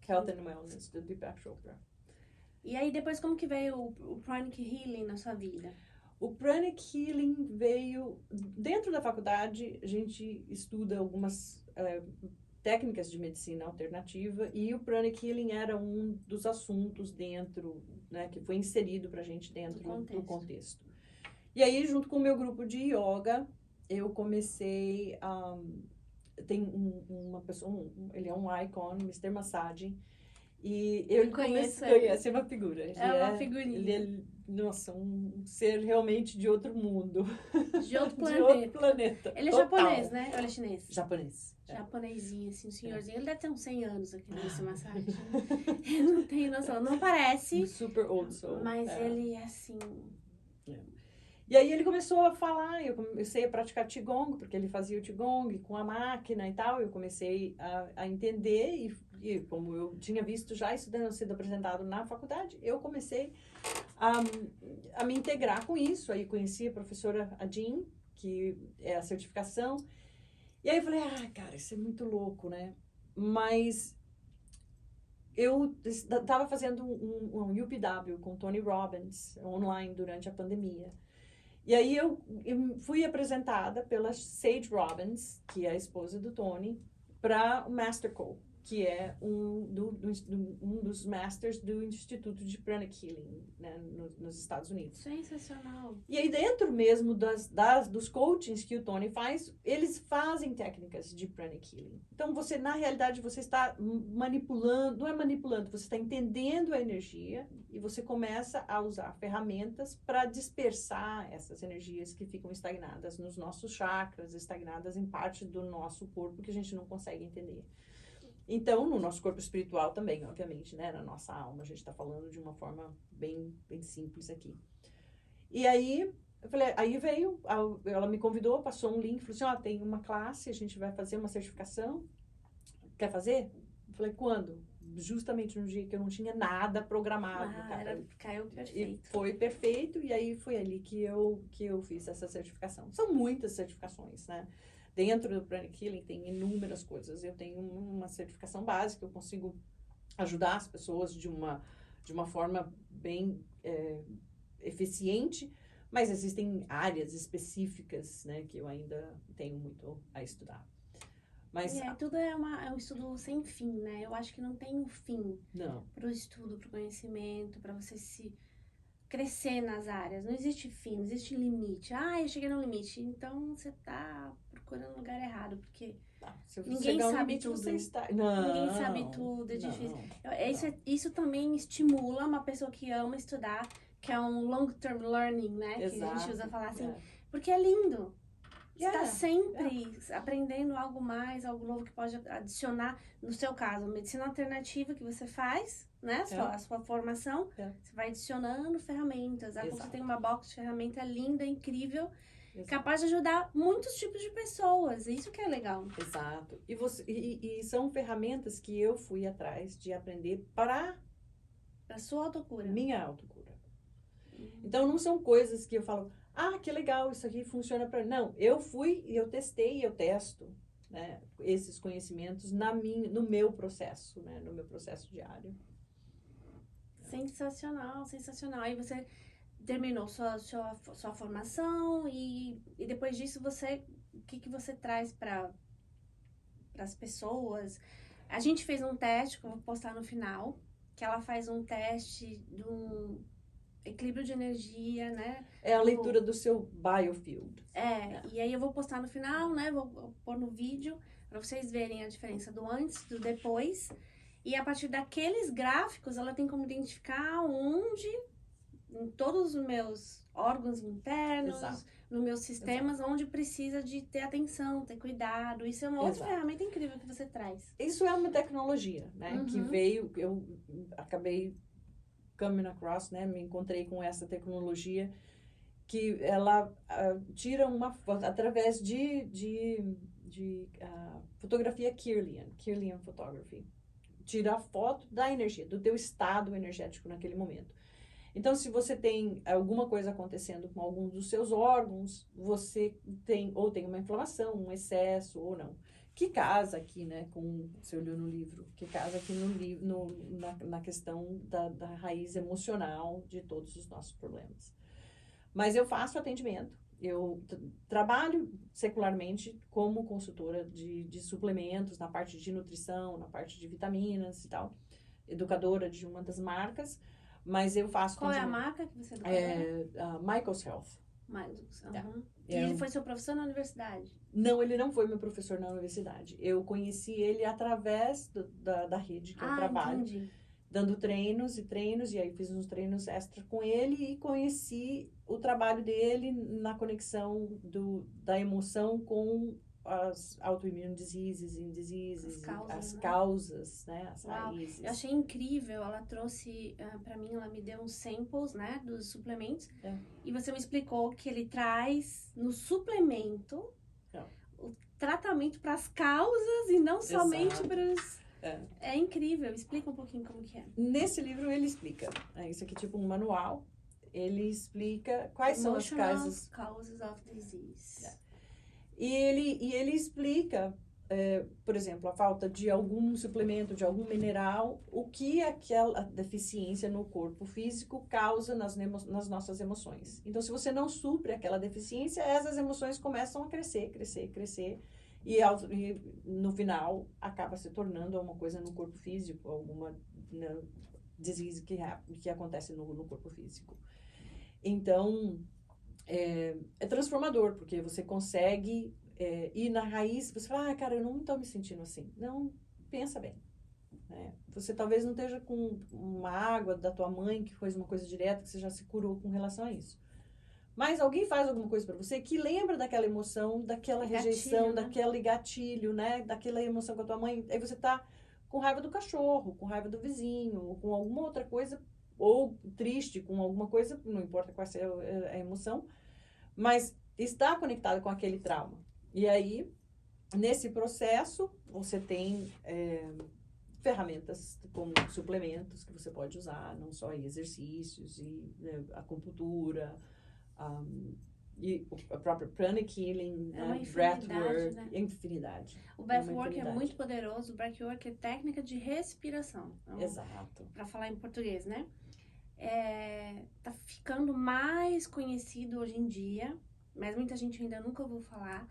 Health and Wellness, do Deepak Chopra. E aí, depois, como que veio o Pranic Healing na sua vida? O Pranic Healing veio... Dentro da faculdade, a gente estuda algumas técnicas de medicina alternativa e o Pranic Healing era um dos assuntos dentro, né, que foi inserido pra gente dentro do contexto. E aí, junto com o meu grupo de yoga, eu comecei a... Tem uma pessoa, ele é um icon, Mr. Massaging, e eu conheço uma figura. É uma figurinha. Ele é, nossa, um ser realmente de outro mundo. De outro planeta. De outro planeta. Ele é total. japonês, né? Ou ele é chinês? Japonês. Japonesinho, assim, um senhorzinho. Ele deve ter uns 100 anos aqui nesse massagem. Eu não tenho noção. Não parece. Super old soul. Mas ele é assim... E aí ele começou a falar, eu comecei a praticar Qigong, porque ele fazia o Qigong com a máquina e tal, eu comecei a entender, e como eu tinha visto já isso sendo apresentado na faculdade, eu comecei a me integrar com isso, aí conheci a professora Adin, que é a certificação, e aí eu falei, cara, isso é muito louco, né? Mas eu estava fazendo um UPW com Tony Robbins, online, durante a pandemia. E aí eu fui apresentada pela Sage Robbins, que é a esposa do Tony, para o Masterco, que é um dos masters do Instituto de Pranic Healing, né, nos Estados Unidos. Sensacional. E aí dentro mesmo dos coachings que o Tony faz, eles fazem técnicas de Pranic Healing. Então você, na realidade, você está manipulando, não é manipulando, você está entendendo a energia e você começa a usar ferramentas para dispersar essas energias que ficam estagnadas nos nossos chakras, estagnadas em parte do nosso corpo que a gente não consegue entender. Então, no nosso corpo espiritual também, obviamente, né? Na nossa alma, a gente está falando de uma forma bem simples aqui. E aí, eu falei, aí veio, ela me convidou, passou um link, falou assim, tem uma classe, a gente vai fazer uma certificação, quer fazer? Eu falei, quando? Justamente no dia que eu não tinha nada programado, cara. Caiu perfeito. E foi perfeito, e aí foi ali que eu fiz essa certificação. São muitas certificações, né? Dentro do Pranic Healing tem inúmeras coisas. Eu tenho uma certificação básica, eu consigo ajudar as pessoas de uma forma bem eficiente, mas existem áreas específicas, né, que eu ainda tenho muito a estudar. Mas tudo é um estudo sem fim, né? Eu acho que não tem um fim para o estudo, para o conhecimento, para você se crescer nas áreas. Não existe fim, não existe limite. Eu cheguei no limite. Então, você tá procurando o lugar errado, porque ninguém sabe tudo. Ninguém sabe tudo, é difícil. Isso também estimula uma pessoa que ama estudar, que é um long-term learning, né? Exato, que a gente usa falar assim. Porque é lindo. Você está sempre aprendendo algo mais, algo novo que pode adicionar, no seu caso, medicina alternativa que você faz, né? A sua formação, você vai adicionando ferramentas. Você tem uma box de ferramenta linda, incrível, capaz de ajudar muitos tipos de pessoas. Isso que é legal. Exato. E são ferramentas que eu fui atrás de aprender para a sua autocura. Minha autocura. Então, não são coisas que eu falo, que legal, isso aqui funciona para... Não, eu fui e eu testei e eu testo, né, esses conhecimentos no meu processo, né, no meu processo diário. Sensacional, sensacional. Aí você terminou sua formação e depois disso o que você traz para as pessoas? A gente fez um teste, que eu vou postar no final, que ela faz um teste do equilíbrio de energia, né? É a leitura do seu biofield. E aí eu vou postar no final, né? Vou pôr no vídeo para vocês verem a diferença do antes, do depois. E a partir daqueles gráficos, ela tem como identificar onde em todos os meus órgãos internos, Exato. nos meus sistemas, onde precisa de ter atenção, ter cuidado. Isso é uma outra Exato. ferramenta incrível que você traz. Isso é uma tecnologia, né? Que veio, eu acabei coming across, né? Me encontrei com essa tecnologia que ela tira uma foto através de fotografia Kirlian Photography. Tira a foto da energia, do teu estado energético naquele momento. Então, se você tem alguma coisa acontecendo com algum dos seus órgãos, você tem uma inflamação, um excesso ou não. Que casa aqui, né, com, você olhou no livro, que casa aqui na questão da raiz emocional de todos os nossos problemas. Mas eu faço atendimento, eu trabalho secularmente como consultora de suplementos, na parte de nutrição, na parte de vitaminas e tal, educadora de uma das marcas, mas eu faço Qual é a atendimento. marca que você educadora? Michael's Health. Michael's, É. E ele foi seu professor na universidade? Não, ele não foi meu professor na universidade. Eu conheci ele através da rede que eu trabalho. Entendi. Dando treinos, e aí fiz uns treinos extra com ele e conheci o trabalho dele na conexão da emoção com as autoimmune diseases, as causas, né, as raízes. Eu achei incrível, ela trouxe pra mim, ela me deu uns samples, né, dos suplementos, e você me explicou que ele traz no suplemento o tratamento para as causas e não somente para os... É incrível, explica um pouquinho como que é. Nesse livro ele explica, isso aqui é tipo um manual, ele explica quais são as causas of disease. E ele explica, por exemplo, a falta de algum suplemento, de algum mineral, o que aquela deficiência no corpo físico causa nas nossas emoções. Então, se você não supre aquela deficiência, essas emoções começam a crescer. E no final, acaba se tornando uma coisa no corpo físico, alguma disease que acontece no corpo físico. Então, é transformador, porque você consegue ir na raiz, você fala, cara, eu não estou me sentindo assim. Não, pensa bem. Você talvez não esteja com uma água da tua mãe, que foi uma coisa direta, que você já se curou com relação a isso. Mas alguém faz alguma coisa para você que lembra daquela emoção, daquela rejeição, daquele gatilho, né? Daquela emoção com a tua mãe. Aí você tá com raiva do cachorro, com raiva do vizinho, ou com alguma outra coisa, ou triste com alguma coisa, não importa qual seja a emoção, mas está conectado com aquele trauma. E aí, nesse processo, você tem ferramentas como suplementos que você pode usar, não só exercícios, e acupuntura, e a própria pranic healing, breathwork, né? infinidade. O breathwork é muito poderoso. O breathwork é técnica de respiração. Então, exato. Para falar em português, né? Tá ficando mais conhecido hoje em dia, mas muita gente ainda nunca ouviu falar.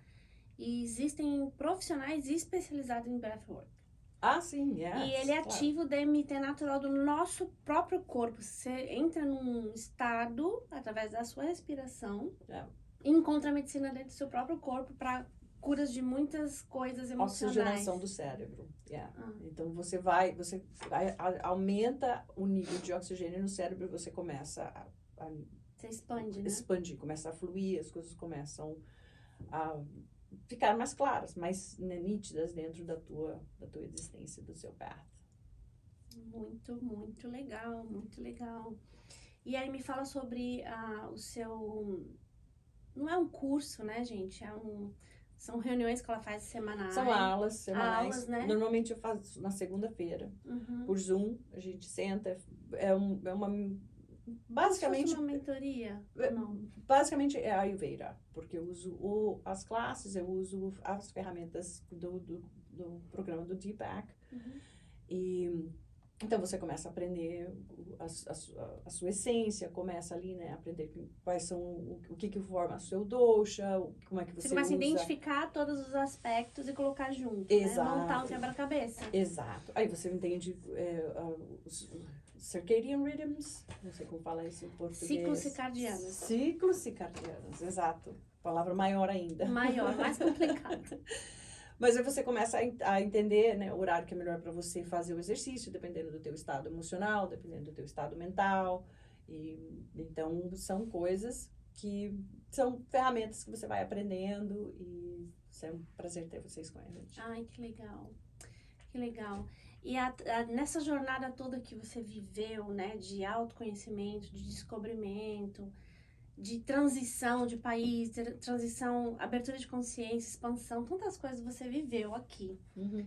E existem profissionais especializados em breathwork. Sim, yes, e ele ativa o DMT natural do nosso próprio corpo. Você entra num estado, através da sua respiração, e encontra a medicina dentro do seu próprio corpo para curas de muitas coisas emocionais. Oxigenação do cérebro. Então, você aumenta o nível de oxigênio no cérebro e você começa você expande, né? Expandir, começa a fluir, as coisas começam a ficar mais claras, mais nítidas dentro da tua existência, do seu path. Muito, muito legal, muito legal. E aí me fala sobre o seu... Não é um curso, né, gente? São reuniões que ela faz semanais. São aulas semanais. Aulas, né? Normalmente eu faço na segunda-feira, por Zoom. A gente senta, é uma... Basicamente... Como se fosse uma mentoria? Não. Basicamente é Ayurveda, porque eu uso as classes, eu uso as ferramentas do programa do Deepak. E então você começa a aprender a sua essência, começa ali, né, a aprender quais são, o que forma o seu dosha, como é que você começa usa. A identificar todos os aspectos e colocar junto, exato, né? Montar um quebra-cabeça. Exato. Aí você entende os circadian rhythms, não sei como fala isso em português. Ciclos circadianos, exato. Palavra maior ainda. Maior, mais complicado. Mas aí você começa a entender, né, o horário que é melhor para você fazer o exercício, dependendo do teu estado emocional, dependendo do teu estado mental. E, então, são coisas que são ferramentas que você vai aprendendo e é um prazer ter vocês com a gente. Ai, que legal. Que legal. E nessa jornada toda que você viveu, né, de autoconhecimento, de descobrimento, de transição de país, transição, abertura de consciência, expansão, tantas coisas você viveu aqui. Uhum.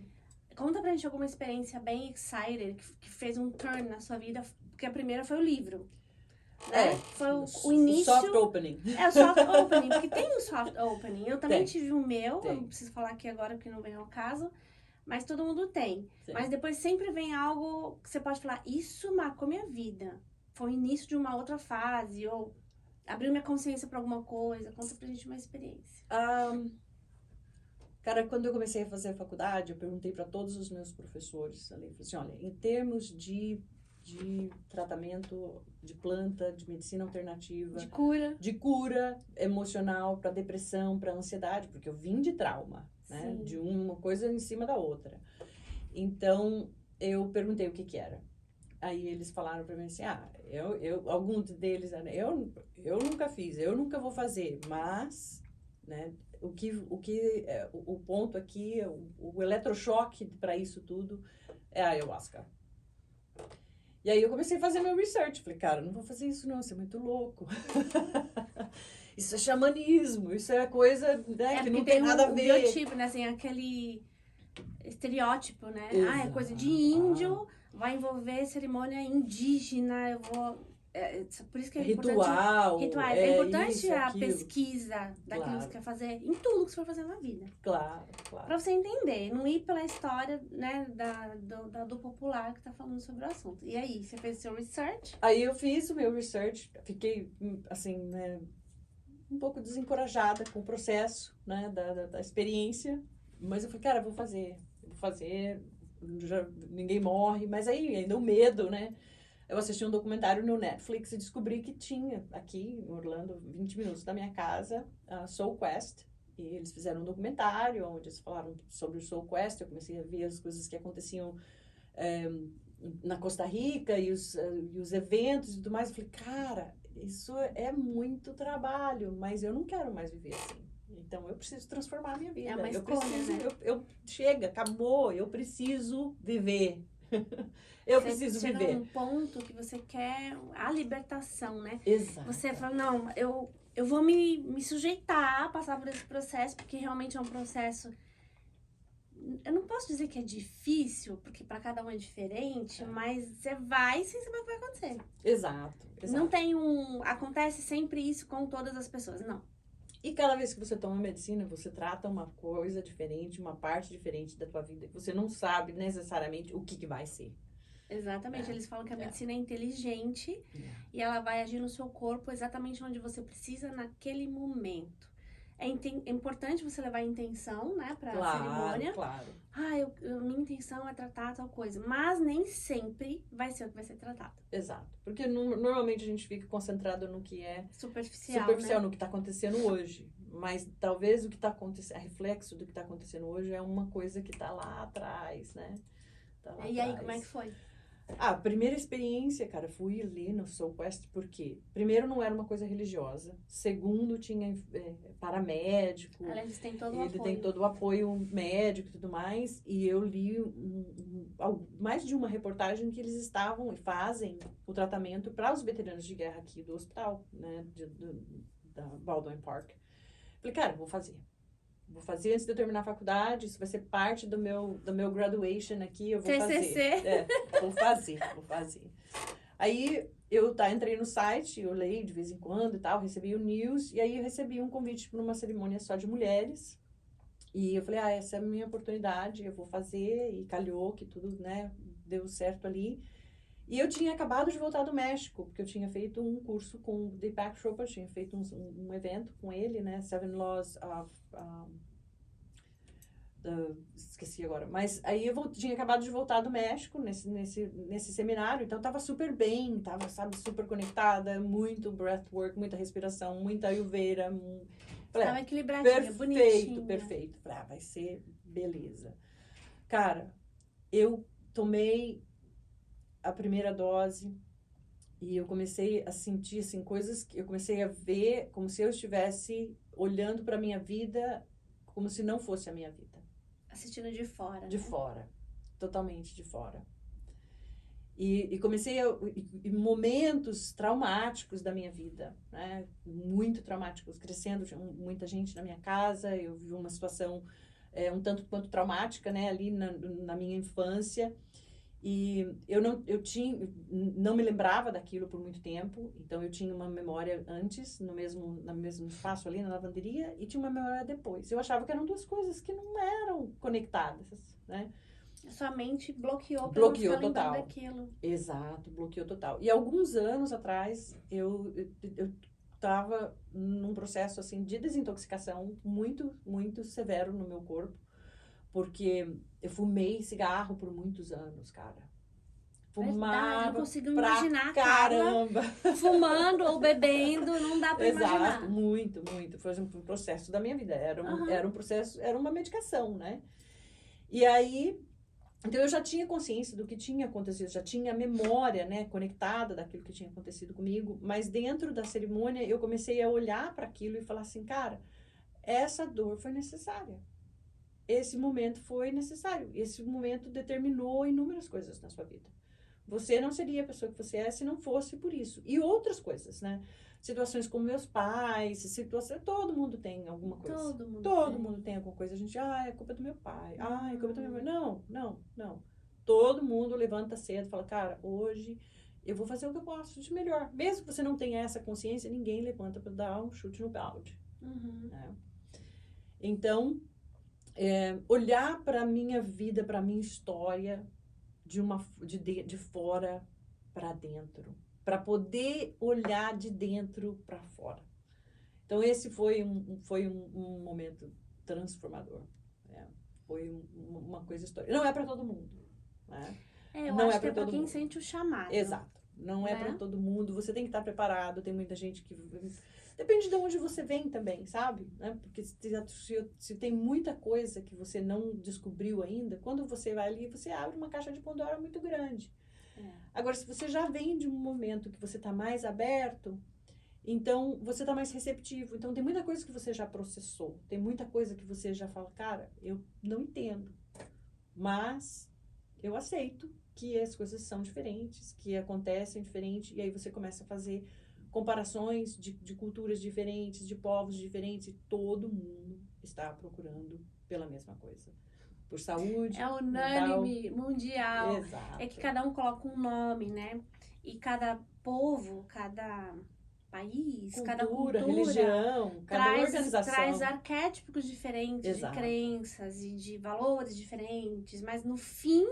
Conta pra gente alguma experiência bem excited, que fez um turn na sua vida, porque a primeira foi o livro. Né? Foi o início. O soft opening. É o soft opening, porque tem o soft opening. Eu também tive o meu, Tem. eu não preciso falar aqui agora porque não vem ao caso, mas todo mundo tem. Sim. Mas depois sempre vem algo que você pode falar, isso marcou minha vida. Foi o início de uma outra fase, ou abriu minha consciência pra alguma coisa. Conta pra gente uma experiência. Cara, quando eu comecei a fazer a faculdade, eu perguntei para todos os meus professores ali, falei assim, olha, em termos de tratamento de planta, de medicina alternativa, de cura emocional para depressão, para ansiedade, porque eu vim de trauma, né? De uma coisa em cima da outra. Então, eu perguntei o que era. Aí eles falaram para mim assim, alguns deles, eu nunca fiz, eu nunca vou fazer, mas, né, o ponto aqui, o eletrochoque para isso tudo é a ayahuasca. E aí eu comecei a fazer meu research. Falei, cara, não vou fazer isso não, isso é muito louco. Isso é xamanismo, isso é coisa, né, que não tem nada a ver. É biotipo, né, assim, aquele estereótipo, né? Exato. É coisa de índio, vai envolver cerimônia indígena, eu vou... por isso que é ritual, rituais. É importante isso, a aquilo. Pesquisa daquilo que você quer fazer, em tudo que você for fazer na vida. Claro. Pra você entender, não ir pela história, né, do popular que tá falando sobre o assunto. E aí, você fez o seu research? Aí eu fiz o meu research, fiquei, assim, né, um pouco desencorajada com o processo, né, da experiência. Mas eu falei, cara, eu vou fazer, ninguém morre. Mas aí, ainda o medo, né? Eu assisti um documentário no Netflix e descobri que tinha aqui em Orlando, 20 minutos da minha casa, a Soul Quest. E eles fizeram um documentário onde eles falaram sobre o Soul Quest. Eu comecei a ver as coisas que aconteciam na Costa Rica e os eventos e tudo mais. Eu falei, cara, isso é muito trabalho, mas eu não quero mais viver assim. Então, eu preciso transformar a minha vida. É uma escolha, né? Chega, acabou, eu preciso viver. Eu preciso viver. Chega num ponto que você quer a libertação, né? Exato. Você fala, não, eu vou me sujeitar a passar por esse processo, porque realmente é um processo... Eu não posso dizer que é difícil, porque para cada um é diferente, mas você vai sem saber o que vai acontecer. Exato. Não tem acontece sempre isso com todas as pessoas, não. E cada vez que você toma medicina, você trata uma coisa diferente, uma parte diferente da tua vida, que você não sabe necessariamente o que vai ser. Exatamente, eles falam que a medicina é inteligente e ela vai agir no seu corpo exatamente onde você precisa naquele momento. É importante você levar a intenção, né, pra cerimônia. Claro. Minha intenção é tratar tal coisa, mas nem sempre vai ser o que vai ser tratado. Exato, porque normalmente a gente fica concentrado no que é superficial, né? No que está acontecendo hoje. Mas talvez o que está acontecendo, reflexo do que está acontecendo hoje é uma coisa que está lá atrás, né? E aí, como é que foi? A primeira experiência, cara, fui ali no Soul Quest porque, primeiro, não era uma coisa religiosa. Segundo, tinha paramédico. Eles têm todo o apoio. Ele tem todo o apoio médico e tudo mais. E eu li mais de uma reportagem que eles estavam e fazem o tratamento para os veteranos de guerra aqui do hospital, né, da Baldwin Park. Falei, cara, vou fazer antes de eu terminar a faculdade, isso vai ser parte do meu graduation aqui, eu vou fazer. Vou fazer. Aí, eu entrei no site, eu leio de vez em quando e tal, recebi o news, e aí eu recebi um convite para uma cerimônia só de mulheres, e eu falei, essa é a minha oportunidade, eu vou fazer, e calhou que tudo, né, deu certo ali. E eu tinha acabado de voltar do México, porque eu tinha feito um curso com o Deepak Chopra, tinha feito um evento com ele, né, Seven Laws of... esqueci agora, mas aí eu tinha acabado de voltar do México nesse seminário, então tava super bem, tava, sabe, super conectada, muito breathwork, muita respiração, muita ayurveda. Tava equilibradinha, bonitinha. Perfeito. Vai ser beleza. Cara, eu tomei a primeira dose E eu comecei a sentir, assim, coisas que eu comecei a ver como se eu estivesse olhando para a minha vida como se não fosse a minha vida. Assistindo de fora, De né? fora. Totalmente de fora. E comecei e momentos traumáticos da minha vida, né? Muito traumáticos. Crescendo, tinha muita gente na minha casa, eu vivi uma situação um tanto quanto traumática, né? Ali na minha infância. E não me lembrava daquilo por muito tempo, então eu tinha uma memória antes, no mesmo espaço ali na lavanderia, e tinha uma memória depois. Eu achava que eram duas coisas que não eram conectadas, né? Sua mente bloqueou pra não Bloqueou ficar lembrando total. daquilo. Exato, bloqueou total. E alguns anos atrás, eu estava num processo, assim, de desintoxicação muito, muito severo no meu corpo, porque eu fumei cigarro por muitos anos, cara. Verdade, não Fumava consigo pra imaginar a caramba. Carla fumando ou bebendo, não dá pra imaginar. Exato, muito, muito. Foi um processo da minha vida. Aham. Era um processo, era uma medicação, né? E aí, então eu já tinha consciência do que tinha acontecido, já tinha a memória, né, conectada daquilo que tinha acontecido comigo, mas dentro da cerimônia eu comecei a olhar para aquilo e falar assim, cara, essa dor foi necessária. Esse momento foi necessário. Esse momento determinou inúmeras coisas na sua vida. Você não seria a pessoa que você é se não fosse por isso. E outras coisas, né? Situações como meus pais, situações, todo mundo tem alguma coisa. Todo mundo tem alguma coisa. A gente, é culpa do meu pai. É culpa do meu pai. Não, não, não. Todo mundo levanta cedo e fala, cara, hoje eu vou fazer o que eu posso de melhor. Mesmo que você não tenha essa consciência, ninguém levanta para dar um chute no balde. Uhum. Né? Então, olhar para a minha vida, para a minha história, de fora para dentro, para poder olhar de dentro para fora. Então esse foi um momento transformador, né? Foi uma coisa histórica. Não é para todo mundo, né? Eu não acho é que é pra todo quem mundo. sente o chamado. Exato. Não é né? para todo mundo. Você tem que estar preparado. Tem muita gente que depende de onde você vem também, sabe? Né? Porque se tem muita coisa que você não descobriu ainda, quando você vai ali, você abre uma caixa de Pandora muito grande. Agora, se você já vem de um momento que você está mais aberto, então você está mais receptivo. Então, tem muita coisa que você já processou. Tem muita coisa que você já fala, cara, eu não entendo. Mas eu aceito que as coisas são diferentes, que acontecem diferente. E aí você começa a fazer comparações de culturas diferentes, de povos diferentes, e todo mundo está procurando pela mesma coisa. Por saúde. É unânime, mundial. Exato. É que cada um coloca um nome, né? E cada povo, cada país, cada cultura, religião, cada organização. Traz arquétipos diferentes, Exato. de crenças e de valores diferentes. Mas no fim,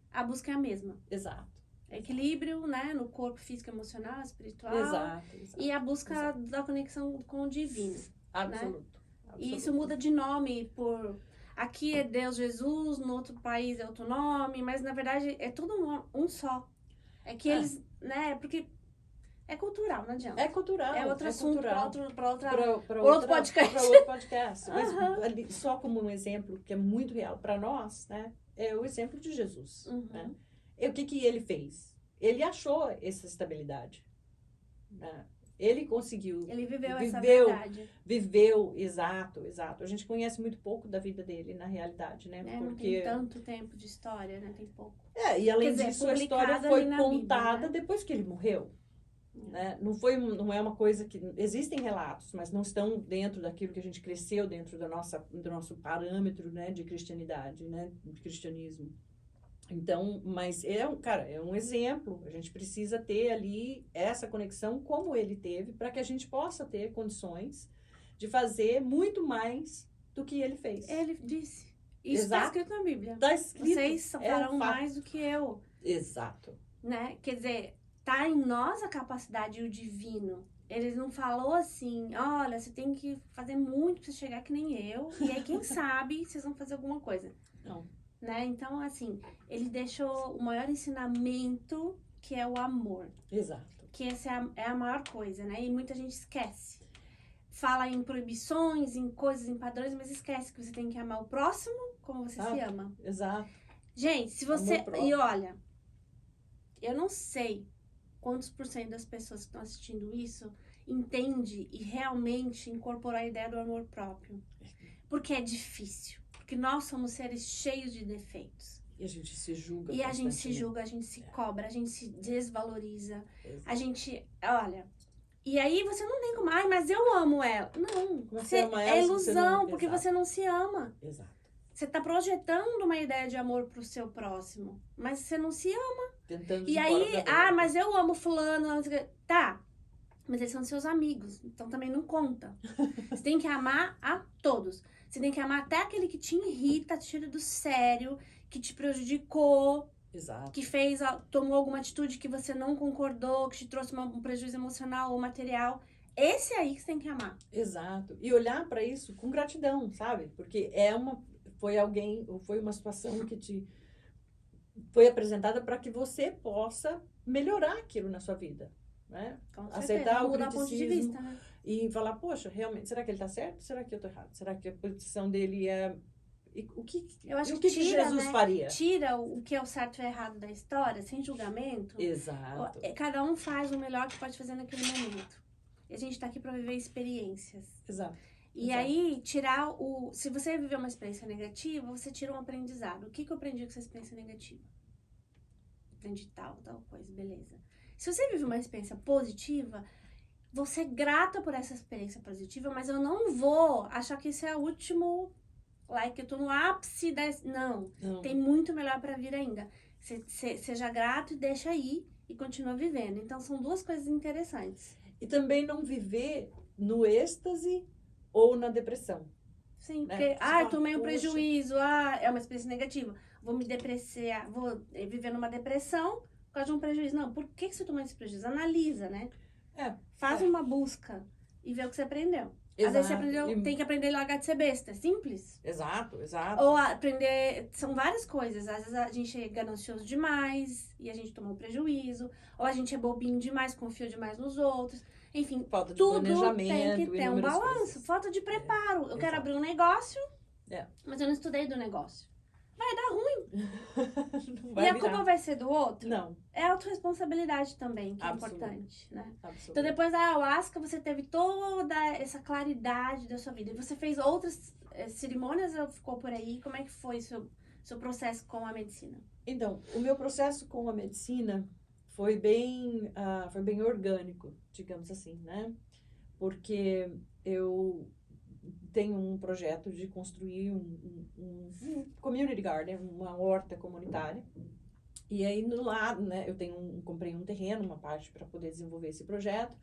a busca é a mesma. Exato. Equilíbrio, né? No corpo físico, emocional, espiritual. Exato. E a busca da conexão com o divino. Absoluto. Né? E isso muda de nome por... Aqui é Deus Jesus, no outro país é outro nome, mas na verdade é tudo um só. É que eles, né? Porque é cultural, não adianta. É cultural. É outro assunto para outro podcast. Para outro podcast. Mas ali, só como um exemplo que é muito real para nós, né? É o exemplo de Jesus. Né? E o que ele fez? Ele achou essa estabilidade. Né? Ele conseguiu. Ele viveu essa verdade. Viveu, exato. A gente conhece muito pouco da vida dele, na realidade, né? Porque... Não tem tanto tempo de história, né? Tem pouco. E além disso, a história foi contada Bíblia, né? depois que ele morreu. Né? Não é uma coisa que... Existem relatos, mas não estão dentro daquilo que a gente cresceu, dentro do nosso parâmetro, né? De cristianidade, né? De cristianismo. Então, mas é um exemplo. A gente precisa ter ali essa conexão como ele teve, para que a gente possa ter condições de fazer muito mais do que ele fez. Ele disse. Isso está escrito na Bíblia. Está escrito. Vocês farão mais do que eu. Exato. Né? Quer dizer, tá em nós a capacidade e o divino. Ele não falou assim, olha, você tem que fazer muito para chegar que nem eu. E aí, quem sabe, vocês vão fazer alguma coisa. Não. Né? Então, assim, ele deixou o maior ensinamento, que é o amor. Exato. Que essa é a maior coisa, né? E muita gente esquece. Fala em proibições, em coisas, em padrões, mas esquece que você tem que amar o próximo como você se ama. Exato. Gente, se você... E olha, eu não sei quantos por cento das pessoas que estão assistindo isso entende e realmente incorporou a ideia do amor próprio. Porque é difícil. Porque nós somos seres cheios de defeitos. E a gente se julga. E a gente se julga, a gente se cobra, a gente se desvaloriza. Exato. A gente, olha... E aí você não tem como, ai, mas eu amo ela. Não, é ilusão, porque você não se ama. Exato. Você tá projetando uma ideia de amor pro seu próximo, mas você não se ama. Tentando e aí, mas eu amo fulano. Tá, mas eles são seus amigos, então também não conta. Você tem que amar a todos. Você tem que amar até aquele que te irrita, te tira do sério, que te prejudicou. Exato. Que tomou alguma atitude que você não concordou, que te trouxe um prejuízo emocional ou material. Esse aí que você tem que amar. Exato. E olhar para isso com gratidão, sabe? Porque foi uma situação que te foi apresentada para que você possa melhorar aquilo na sua vida, né? Aceitar o criticismo ponto de vista, né? E falar, poxa, realmente, será que ele está certo? Será que eu estou errado? Será que a posição dele é... O que Jesus faria? Tira o que é o certo e o errado da história, sem julgamento. Exato. Cada um faz o melhor que pode fazer naquele momento. E a gente está aqui para viver experiências. Exato. E aí, se você viver uma experiência negativa, você tira um aprendizado. O que eu aprendi com essa experiência negativa? Aprendi tal coisa, beleza. Se você vive uma experiência positiva, você é grata por essa experiência positiva, mas eu não vou achar que isso é o último... que eu tô no ápice da... Não, tem muito melhor para vir ainda. Seja grato e deixa aí e continua vivendo. Então, são duas coisas interessantes. E também não viver no êxtase ou na depressão. Sim, né? Porque, eu tomei um prejuízo, é uma experiência negativa. Vou me depreciar, vou viver numa depressão por causa de um prejuízo. Não, por que você tomou esse prejuízo? Analisa, né? Faz uma busca e vê o que você aprendeu. Exato. Às vezes você aprendeu, tem que aprender a largar de ser besta, é simples. Exato. Ou aprender, são várias coisas. Às vezes a gente é ganancioso demais e a gente tomou um prejuízo. Ou a gente é bobinho demais, confiou demais nos outros. Enfim, falta de tudo planejamento, tem que ter um balanço. Coisas. Falta de preparo. Eu quero abrir um negócio, mas eu não estudei do negócio. Vai dar ruim. E a culpa vai ser do outro? Não. É autorresponsabilidade também, que é importante, né? Absoluto. Então, depois da ayahuasca, você teve toda essa claridade da sua vida. E você fez outras cerimônias ou ficou por aí? Como é que foi seu processo com a medicina? Então, o meu processo com a medicina foi bem orgânico, digamos assim, né? Porque eu tenho um projeto de construir um community garden, uma horta comunitária. E aí, no lado, né, comprei um terreno, uma parte para poder desenvolver esse projeto.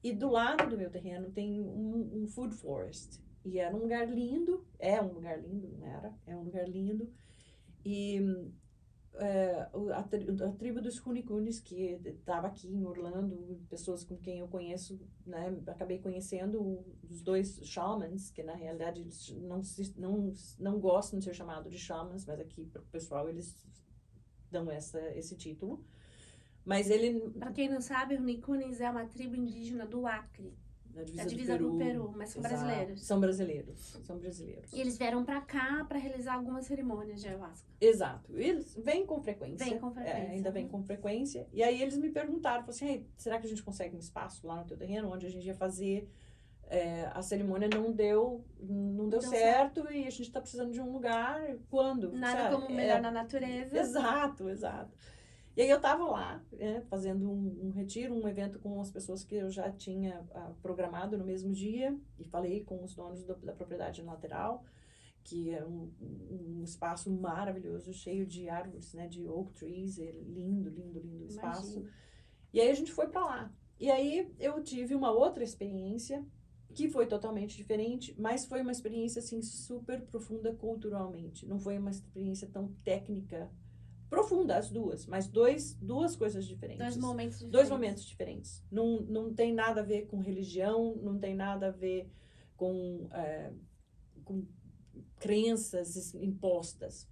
E do lado do meu terreno tem um food forest. E era um lugar lindo, é um lugar lindo. E a tribo dos Hunikunis, que estava aqui em Orlando, pessoas com quem eu conheço, né, acabei conhecendo os dois shamans, que na realidade eles não gostam de ser chamados de shamans, mas aqui para o pessoal eles dão esse título. Mas para quem não sabe, os Hunikunis é uma tribo indígena do Acre. Na divisa do Peru, mas são brasileiros. São brasileiros. E eles vieram pra cá para realizar algumas cerimônias de ayahuasca. Exato. Eles vêm com frequência. Ainda vêm né? com frequência. E aí eles me perguntaram, falaram assim, hey, será que a gente consegue um espaço lá no teu terreno, onde a gente ia fazer a cerimônia? Não deu certo e a gente está precisando de um lugar. Quando? Nada como melhor na natureza. Exato. E aí eu estava lá, fazendo um retiro, um evento com as pessoas que eu já tinha programado no mesmo dia, e falei com os donos da propriedade lateral, que é um espaço maravilhoso, cheio de árvores, né, de oak trees, lindo espaço. Imagina. E aí a gente foi para lá. E aí eu tive uma outra experiência, que foi totalmente diferente, mas foi uma experiência, assim, super profunda culturalmente. Não foi uma experiência tão técnica, profunda as duas, mas duas coisas diferentes. Dois momentos diferentes. Não tem nada a ver com religião, não tem nada a ver com crenças impostas.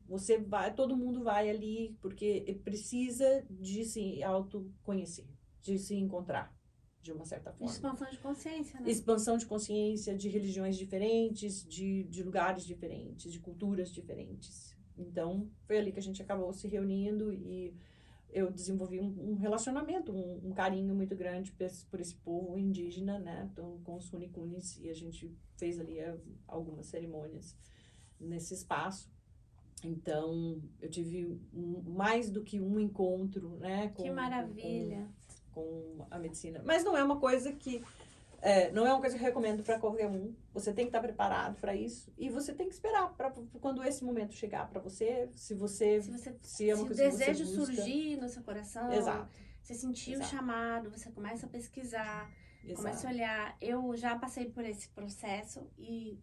Todo mundo vai ali porque precisa de se autoconhecer, de se encontrar, de uma certa forma. Expansão de consciência, né? Expansão de consciência, de religiões diferentes, de lugares diferentes, de culturas diferentes. Então, foi ali que a gente acabou se reunindo e eu desenvolvi um relacionamento, um carinho muito grande por esse povo indígena, né? Então, com os Runicunes, e a gente fez ali algumas cerimônias nesse espaço. Então, eu tive mais do que um encontro, né? Que maravilha! Com a medicina. Mas não é uma coisa que... não é uma coisa que eu recomendo para qualquer um. Você tem que estar preparado para isso. E você tem que esperar para quando esse momento chegar para você. Se é uma coisa que você busca. Se o desejo surgir no seu coração, Exato. você sentir o chamado, você começa a pesquisar, Exato. começa a olhar. Eu já passei por esse processo e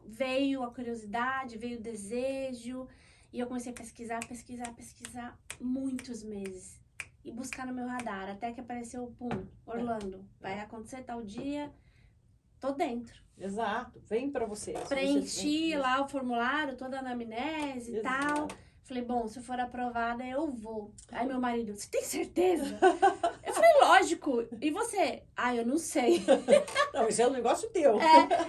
veio a curiosidade, veio o desejo. E eu comecei a pesquisar muitos meses. E buscar no meu radar, até que apareceu, Orlando. Vai acontecer tal dia, tô dentro. Exato, vem pra você. Preenchi lá o formulário, toda a anamnese e tal. Falei, bom, se eu for aprovada, eu vou. Aí meu marido, você tem certeza? Eu falei, lógico. E você? Eu não sei. Não, isso é um negócio teu.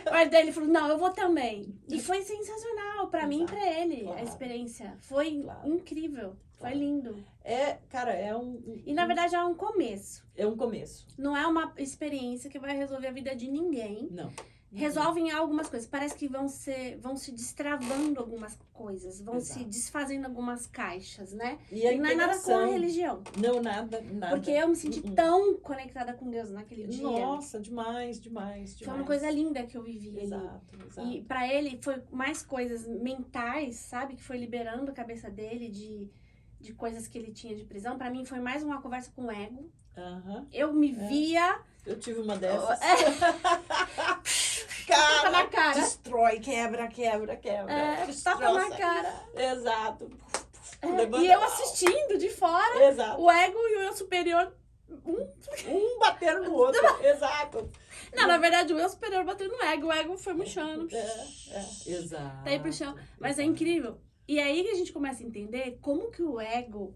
Mas daí ele falou, não, eu vou também. E foi sensacional pra mim e pra ele, a experiência. Foi incrível. Foi lindo. Cara, E na verdade é um começo. É um começo. Não é uma experiência que vai resolver a vida de ninguém. Não. Resolvem algumas coisas. Parece que vão se destravando algumas coisas. Vão se desfazendo algumas caixas, né? E não é nada com a religião. Não, nada. Porque eu me senti tão conectada com Deus naquele dia. Nossa, demais. Foi uma coisa linda que eu vivi. Exato. E pra ele foi mais coisas mentais, sabe? Que foi liberando a cabeça dele de coisas que ele tinha de prisão. Pra mim foi mais uma conversa com o ego. Eu me via... Eu tive uma dessas. Toca na cara. Destrói, quebra. Toca na cara. Exato. E eu assistindo de fora. Exato. O ego e o eu superior... Um batendo no outro. Exato. Não, na verdade, o eu superior batendo no ego. O ego foi murchando. Exato. Tá aí pro chão. Mas é incrível. E aí que a gente começa a entender como que o ego...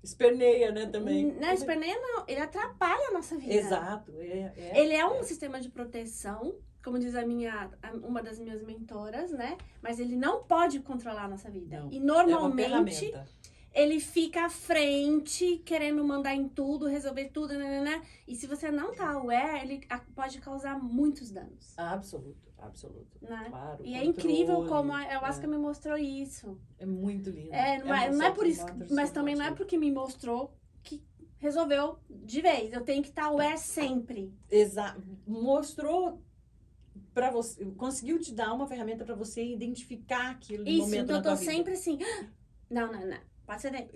Esperneia, né, também. Não, esperneia não. Ele atrapalha a nossa vida. Exato. Ele é um sistema de proteção, como diz uma das minhas mentoras, né? Mas ele não pode controlar a nossa vida. Não. E normalmente... É uma ferramenta. Ele fica à frente, querendo mandar em tudo, resolver tudo, né? E se você não tá aware, ele pode causar muitos danos. Absoluto. Né? Claro. E é incrível como a ayahuasca me mostrou isso. É muito lindo. Não é por isso, mas também não é porque me mostrou que resolveu de vez. Eu tenho que estar aware sempre. Exato. Mostrou pra você, conseguiu te dar uma ferramenta pra você identificar aquilo no momento então da tua eu tô vida. sempre assim, não. Pode ser daí.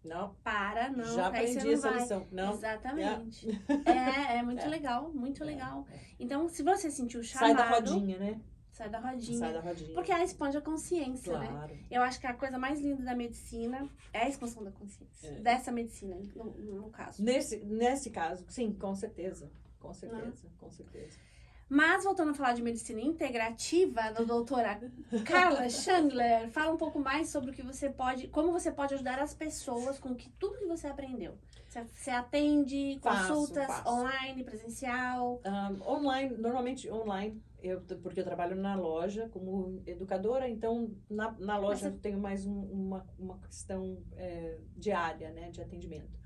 Não. Para, não. Já aprendi essa lição. Não. Exatamente. É muito legal, muito legal. Então, se você sentiu o chamado... Sai da rodinha, né? Sai da rodinha. Sai da rodinha. Porque ela expande a consciência, claro. né? Eu acho que a coisa mais linda da medicina é a expansão da consciência. Dessa medicina, no caso. Nesse caso, sim, com certeza. Com certeza. Mas, voltando a falar de medicina integrativa, da doutora Carla Chandler, fala um pouco mais sobre como você pode ajudar as pessoas com tudo que você aprendeu. Você atende consultas online, presencial? Online, normalmente online, porque eu trabalho na loja como educadora, então na loja eu tenho mais uma questão diária, né, de atendimento.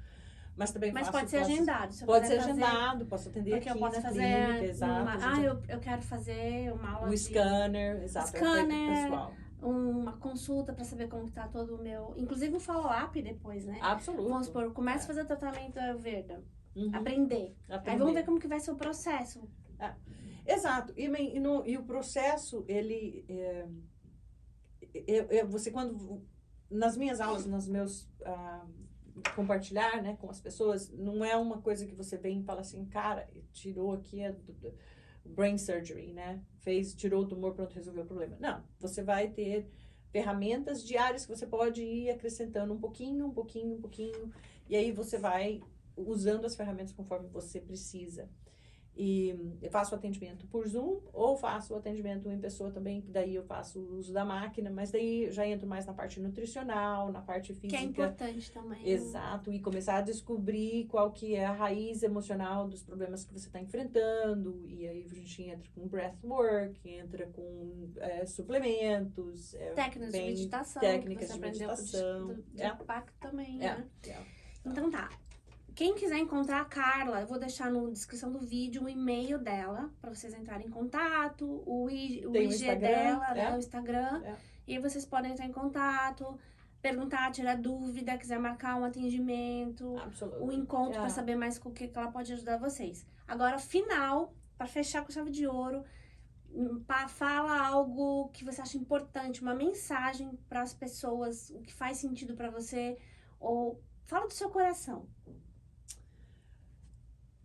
Mas também pode ser agendado. Pode ser agendado, posso atender porque aqui eu posso na fazer clínica, exato. Eu quero fazer uma aula scanner, exato. Pessoal. Uma consulta para saber como está todo o meu... Inclusive um follow-up depois, né? Absoluto. Vamos supor, começa a fazer o tratamento Ayurveda. Aprender. Aí vamos ver como que vai ser o processo. Exato. E o processo, ele... você quando... Nas minhas aulas, nos meus... compartilhar, né, com as pessoas, não é uma coisa que você vem e fala assim, cara, tirou aqui brain surgery, né, tirou o tumor, pronto, resolveu o problema. Não, você vai ter ferramentas diárias que você pode ir acrescentando um pouquinho, e aí você vai usando as ferramentas conforme você precisa. E eu faço atendimento por Zoom ou faço atendimento em pessoa também, que daí eu faço o uso da máquina, mas daí eu já entro mais na parte nutricional, na parte física. Que é importante também. Exato, e começar a descobrir qual que é a raiz emocional dos problemas que você está enfrentando, e aí a gente entra com breathwork, entra com suplementos. Técnicas de meditação. Técnicas de meditação. Do impacto também, né? Então tá. Quem quiser encontrar a Carla, eu vou deixar na descrição do vídeo o e-mail dela, pra vocês entrarem em contato, o IG dela, né, o Instagram. E aí vocês podem entrar em contato, perguntar, tirar dúvida, quiser marcar um atendimento, um encontro pra saber mais com o que ela pode ajudar vocês. Agora, final, pra fechar com chave de ouro, fala algo que você acha importante, uma mensagem para as pessoas, o que faz sentido para você, ou fala do seu coração.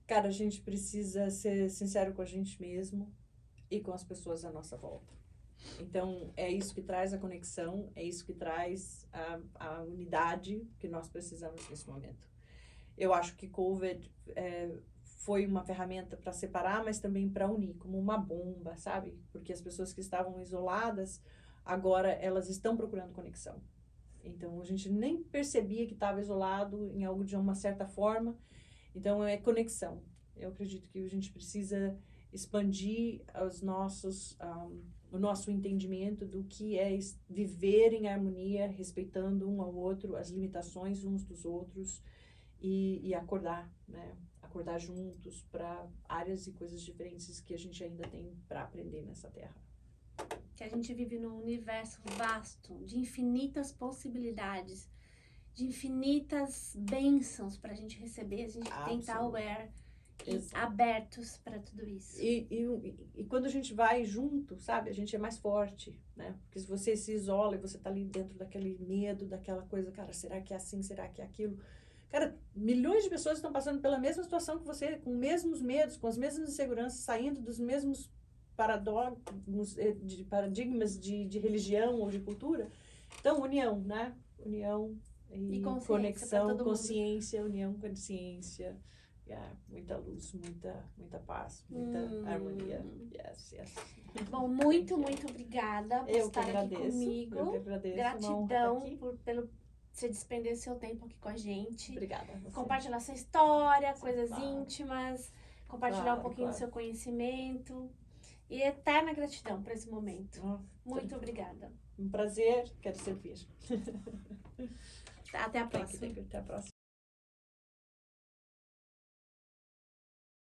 Cara, a gente precisa ser sincero com a gente mesmo e com as pessoas à nossa volta. Então, é isso que traz a conexão, é isso que traz a unidade que nós precisamos nesse momento. Eu acho que COVID foi uma ferramenta para separar, mas também para unir, como uma bomba, sabe? Porque as pessoas que estavam isoladas, agora elas estão procurando conexão. Então, a gente nem percebia que estava isolado em algo de uma certa forma. Então, é conexão. Eu acredito que a gente precisa expandir o nosso entendimento do que é viver em harmonia, respeitando um ao outro, as limitações uns dos outros e acordar, né? Acordar juntos para áreas e coisas diferentes que a gente ainda tem para aprender nessa terra. Que a gente vive num universo vasto, de infinitas possibilidades, de infinitas bênçãos para a gente receber, a gente tem que estar aware e abertos para tudo isso. E quando a gente vai junto, sabe, a gente é mais forte, né? Porque se você se isola e você tá ali dentro daquele medo, daquela coisa, cara, será que é assim, será que é aquilo? Cara, milhões de pessoas estão passando pela mesma situação que você, com os mesmos medos, com as mesmas inseguranças, saindo dos mesmos paradigmas de religião ou de cultura. Então, união, né? União e conexão, consciência, união, consciência. Muita luz, muita paz, muita harmonia. Yes. Bom, muito obrigada por estar aqui comigo. Eu que agradeço. Gratidão pelo você despender seu tempo aqui com a gente. Obrigada. Compartilhar sua história, coisas íntimas, compartilhar um pouquinho do seu conhecimento. E eterna gratidão por esse momento. Muito obrigada. Um prazer, quero servir. Até a próxima. Até a próxima.